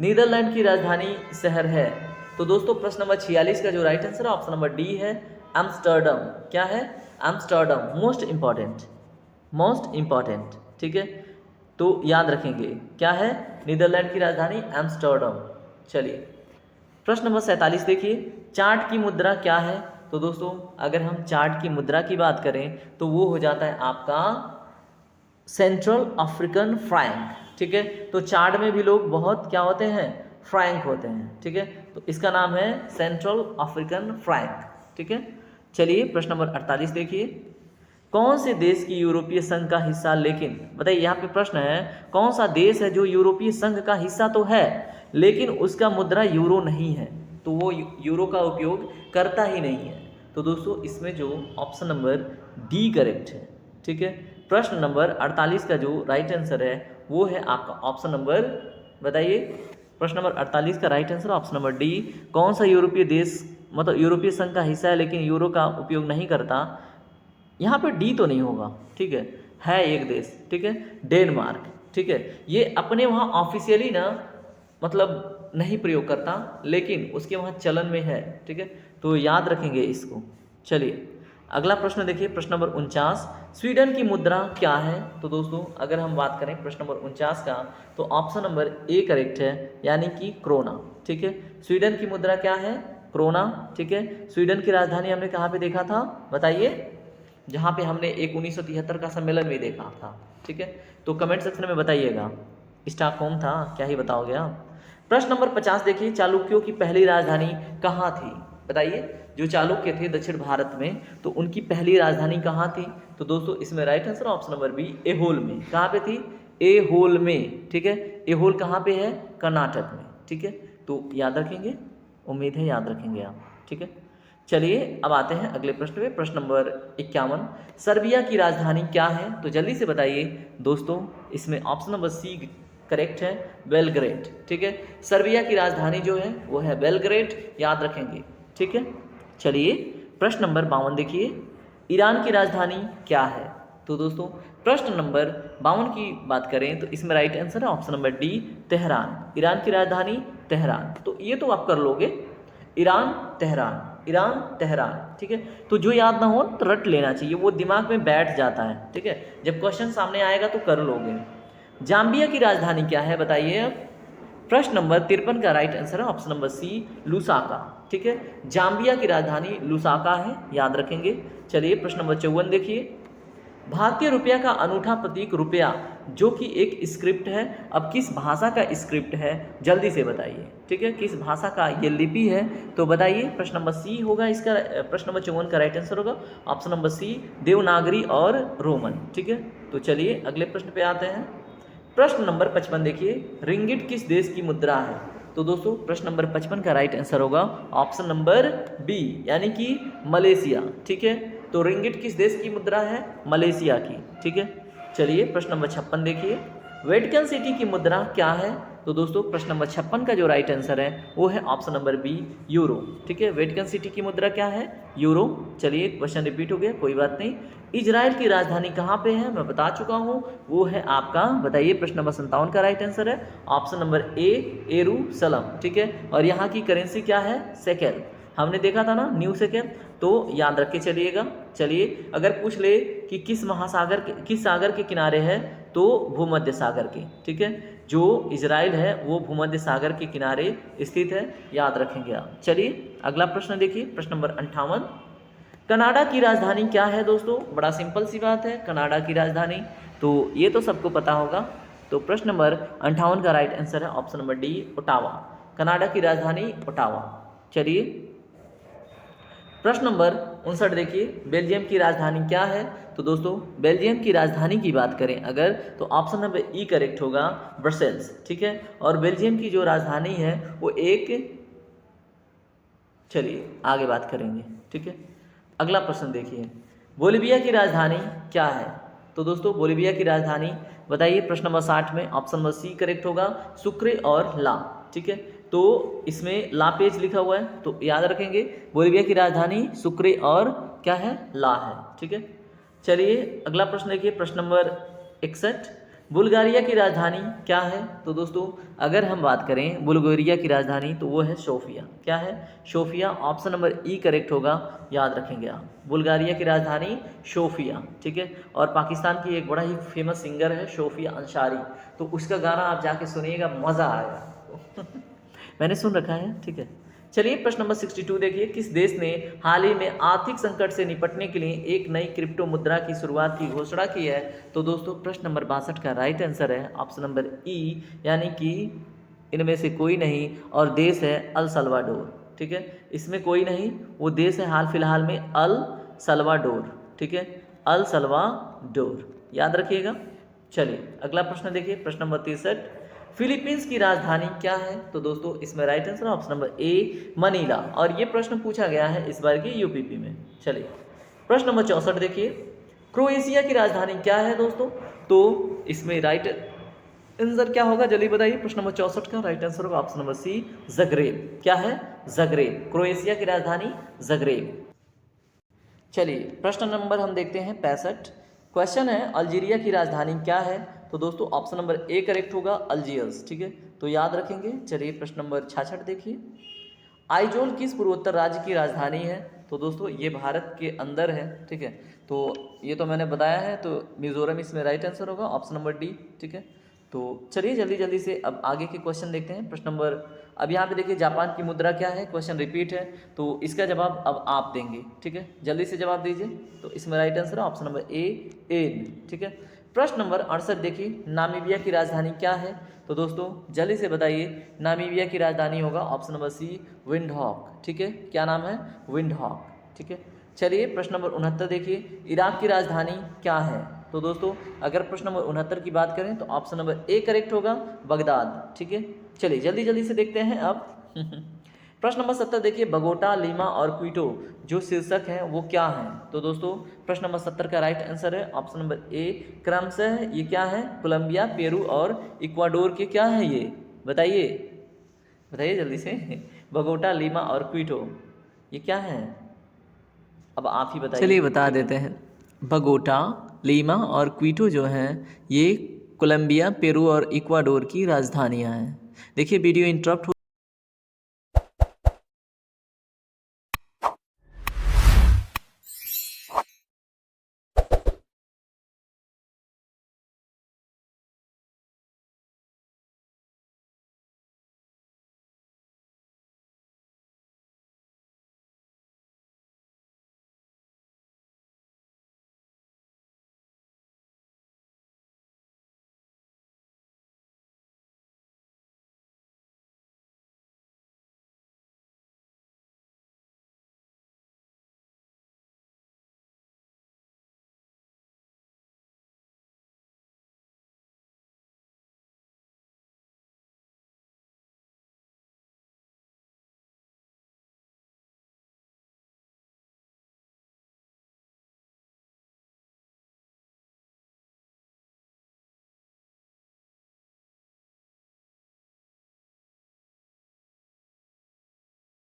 नीदरलैंड की राजधानी शहर है। तो दोस्तों प्रश्न नंबर 46 का जो राइट आंसर है ऑप्शन नंबर डी है, एम्स्टर्डम। क्या है? Amsterdam. Most important, most important, ठीक है, तो याद रखेंगे क्या है? नीदरलैंड की राजधानी एम्स्टर्डम। चलिए प्रश्न नंबर 47 देखिए, चार्ट की मुद्रा क्या है? तो दोस्तों अगर हम चार्ट की मुद्रा की बात करें तो वो हो जाता है आपका सेंट्रल अफ्रीकन फ्रैंक, ठीक है। तो चार्ट में भी लोग बहुत क्या होते हैं? फ्रैंक होते हैं, ठीक है, तो इसका नाम है सेंट्रल अफ्रीकन फ्रैंक, ठीक है। चलिए प्रश्न नंबर 48 देखिए, कौन से देश की यूरोपीय संघ का हिस्सा, लेकिन बताइए यहाँ पे प्रश्न है कौन सा देश है जो यूरोपीय संघ का हिस्सा तो है लेकिन उसका मुद्रा यूरो नहीं है, तो वो यूरो का उपयोग करता ही नहीं है। तो दोस्तों इसमें जो ऑप्शन नंबर डी करेक्ट है, ठीक है। प्रश्न नंबर 48 का जो राइट आंसर है वो है आपका ऑप्शन नंबर, बताइए, प्रश्न नंबर 48 का right answer option number D, कौन सा यूरोपीय देश मतलब यूरोपीय संघ का हिस्सा है लेकिन यूरो का उपयोग नहीं करता। यहाँ पे डी तो नहीं होगा, ठीक है एक देश, ठीक है, डेनमार्क, ठीक है। ये अपने वहाँ ऑफिशियली ना मतलब नहीं प्रयोग करता लेकिन उसके वहाँ चलन में है, ठीक है, तो याद रखेंगे इसको। चलिए अगला प्रश्न देखिए, प्रश्न नंबर 49, स्वीडन की मुद्रा क्या है? तो दोस्तों अगर हम बात करें प्रश्न नंबर 49 का तो ऑप्शन नंबर ए करेक्ट है, यानी कि क्रोना, ठीक है। स्वीडन की मुद्रा क्या है? क्रोना, ठीक है। स्वीडन की राजधानी हमने कहाँ पे देखा था, बताइए, जहाँ पे हमने 1973 का सम्मेलन भी देखा था, ठीक है, तो कमेंट सेक्शन में बताइएगा। स्टॉकहोम था, क्या ही बताओगे आप। प्रश्न नंबर 50 देखिए, चालुक्यों की पहली राजधानी कहाँ थी? बताइए, जो चालुक्य थे दक्षिण भारत में तो उनकी पहली राजधानी कहाँ थी? तो दोस्तों इसमें right answer option number B, Aihole में। कहाँ पे थी? एहोल में, ठीक है। एहोल कहाँ पे है? कर्नाटक में, ठीक है, तो याद रखेंगे, उम्मीद है याद रखेंगे आप, ठीक है। चलिए अब आते हैं अगले प्रश्न पे, प्रश्न नंबर 51, सर्बिया की राजधानी क्या है? तो जल्दी से बताइए दोस्तों, इसमें ऑप्शन नंबर सी करेक्ट है, बेलग्रेड, ठीक है। सर्बिया की राजधानी जो है वो है बेलग्रेड, याद रखेंगे, ठीक है। चलिए प्रश्न नंबर 52 देखिए, ईरान की राजधानी क्या है? तो दोस्तों प्रश्न नंबर 52 की बात करें तो इसमें राइट आंसर है option number D, Tehran. Iran की राजधानी तेहरान, तो ये तो आप कर लोगे, ईरान तेहरान, ईरान तेहरान, ठीक है। तो जो याद ना हो तो रट लेना चाहिए, वो दिमाग में बैठ जाता है, ठीक है, जब क्वेश्चन सामने आएगा तो कर लोगे। जाम्बिया की राजधानी क्या है, बताइए अब। प्रश्न नंबर 53 का राइट आंसर है ऑप्शन नंबर सी, लुसाका, ठीक है। जाम्बिया की राजधानी लुसाका है, याद रखेंगे। चलिए प्रश्न नंबर 54 देखिए, भारतीय रुपया का अनूठा प्रतीक रुपया जो कि एक स्क्रिप्ट है, अब किस भाषा का स्क्रिप्ट है जल्दी से बताइए, ठीक है, किस भाषा का ये लिपि है, तो बताइए। प्रश्न नंबर सी होगा इसका, प्रश्न नंबर 54 का राइट आंसर होगा ऑप्शन नंबर सी, देवनागरी और रोमन, ठीक है। तो चलिए अगले प्रश्न पे आते हैं। प्रश्न नंबर 55 देखिए, रिंगिट किस देश की मुद्रा है? तो दोस्तों प्रश्न नंबर 55 का राइट आंसर होगा ऑप्शन नंबर बी, यानी कि मलेशिया, ठीक है। तो रिंगिट किस देश की मुद्रा है? मलेशिया की, ठीक है। चलिए प्रश्न नंबर 56 देखिए, वेटिकन सिटी की मुद्रा क्या है? तो दोस्तों प्रश्न नंबर 56 का जो राइट आंसर है वो है ऑप्शन नंबर बी, यूरो, ठीक है। वेटिकन सिटी की मुद्रा क्या है? यूरो। चलिए क्वेश्चन रिपीट हो गया, कोई बात नहीं। इजराइल की राजधानी कहाँ पे है, मैं बता चुका हूँ, वो है आपका, बताइए, प्रश्न नंबर 57 का राइट आंसर है ऑप्शन नंबर ए, यरूशलेम। ठीक है, और यहाँ की करेंसी क्या है, शेकेल। हमने देखा था ना न्यू शेकेल, तो याद रख के चलिएगा। चलिए, अगर पूछ ले कि किस महासागर के, किस सागर के किनारे है, तो भूमध्य सागर के। ठीक है, जो इजराइल है वो भूमध्य सागर के किनारे स्थित है, याद रखेंगे आप। चलिए अगला प्रश्न देखिए, प्रश्न नंबर 58। कनाडा की राजधानी क्या है दोस्तों, बड़ा सिंपल सी बात है, कनाडा की राजधानी तो ये तो सबको पता होगा। तो प्रश्न नंबर 58 का राइट आंसर है option number D, Ottawa. Canada की राजधानी ओटावा। चलिए प्रश्न नंबर 59 देखिए, बेल्जियम की राजधानी क्या है, तो दोस्तों बेल्जियम की राजधानी की बात करें अगर, तो ऑप्शन नंबर ई करेक्ट होगा, ब्रसेल्स। ठीक है, और बेल्जियम की जो राजधानी है वो एक, चलिए आगे बात करेंगे। ठीक है, अगला प्रश्न देखिए, बोलिविया की राजधानी क्या है, तो दोस्तों बोलिविया की राजधानी बताइए, प्रश्न नंबर 60 में ऑप्शन नंबर सी करेक्ट होगा, सुक्रे और ला। ठीक है, तो इसमें ला पेज लिखा हुआ है, तो याद रखेंगे बोलिविया की राजधानी सुक्रे और क्या है, ला है। ठीक है, चलिए अगला प्रश्न देखिए, प्रश्न नंबर 61, बुल्गारिया की राजधानी क्या है, तो दोस्तों अगर हम बात करें बुल्गारिया की राजधानी तो वो है सोफिया। क्या है, Sofia. Option number E correct होगा, याद रखेंगे आप, बुल्गारिया की राजधानी सोफिया। ठीक है, और पाकिस्तान की एक बड़ा ही फेमस सिंगर है सोफिया अंसारी, तो उसका गाना आप जाके सुनिएगा, मज़ा आएगा। मैंने सुन रखा है। ठीक है, चलिए प्रश्न नंबर 62 देखिए, किस देश ने हाल ही में आर्थिक संकट से निपटने के लिए एक नई क्रिप्टो मुद्रा की शुरुआत की घोषणा की है, तो दोस्तों प्रश्न नंबर 62 का राइट आंसर है ऑप्शन नंबर ई, यानी कि इनमें से कोई नहीं, और देश है अल सल्वाडोर। ठीक है, इसमें कोई नहीं, वो देश है हाल फिलहाल में अल सल्वाडोर। ठीक है, अल सल्वाडोर, याद रखिएगा। चलिए अगला प्रश्न देखिए, प्रश्न नंबर 63, फिलीपींस की राजधानी क्या है, तो दोस्तों इसमें right answer option number A, Manila, और ये प्रश्न पूछा गया है इस बार की यूपीपी में। चलिए प्रश्न नंबर 64 देखिए, क्रोएशिया की राजधानी क्या है दोस्तों, तो इसमें राइट आंसर क्या होगा, जल्दी बताइए। प्रश्न नंबर 64 का राइट आंसर होगा ऑप्शन नंबर सी, जगरेब। क्या है, जगरेब, क्रोएशिया की राजधानी जगरेब। चलिए प्रश्न नंबर हम देखते हैं 65, क्वेश्चन है अल्जीरिया की राजधानी क्या है, तो दोस्तों ऑप्शन नंबर ए करेक्ट होगा, अल्जीयर्स। ठीक है, तो याद रखेंगे। चलिए प्रश्न नंबर 66 देखिए, आइजोल किस पूर्वोत्तर राज्य की राजधानी है, तो दोस्तों ये भारत के अंदर है। ठीक है, तो ये तो मैंने बताया है, तो मिजोरम इसमें राइट आंसर होगा ऑप्शन नंबर डी। ठीक है, तो चलिए जल्दी जल्दी से अब आगे के क्वेश्चन देखते हैं। प्रश्न नंबर, अब यहाँ पे देखिए जापान की मुद्रा क्या है, क्वेश्चन रिपीट है, तो इसका जवाब अब आप देंगे। ठीक है, जल्दी से जवाब दीजिए। तो इसमें राइट आंसर है ऑप्शन नंबर ए, एन। ठीक है, प्रश्न नंबर 68 देखिए, नामीबिया की राजधानी क्या है, तो दोस्तों जल्दी से बताइए, नामीबिया की राजधानी होगा ऑप्शन नंबर सी, विंडहॉक। ठीक है, क्या नाम है, विंडहॉक। ठीक है, चलिए प्रश्न नंबर 69 देखिए, इराक की राजधानी क्या है, तो दोस्तों अगर प्रश्न नंबर 69 की बात करें तो ऑप्शन नंबर ए करेक्ट होगा, बगदाद। ठीक है, चलिए जल्दी जल्दी से देखते हैं अब। प्रश्न नंबर 70 देखिए, बगोटा, लीमा और क्विटो जो शीर्षक हैं वो क्या हैं, तो दोस्तों प्रश्न नंबर 70 का राइट आंसर है ऑप्शन नंबर ए, क्रमशः ये क्या है, कोलंबिया, पेरू और इक्वाडोर के क्या है, ये बताइए, बताइए जल्दी से। बगोटा, लीमा और क्विटो ये क्या है, अब आप ही बताइए। चलिए बता देते हैं, बगोटा, लीमा और क्विटो जो हैं ये कोलंबिया, पेरू और इक्वाडोर की राजधानियां हैं। देखिए वीडियो इंटरप्ट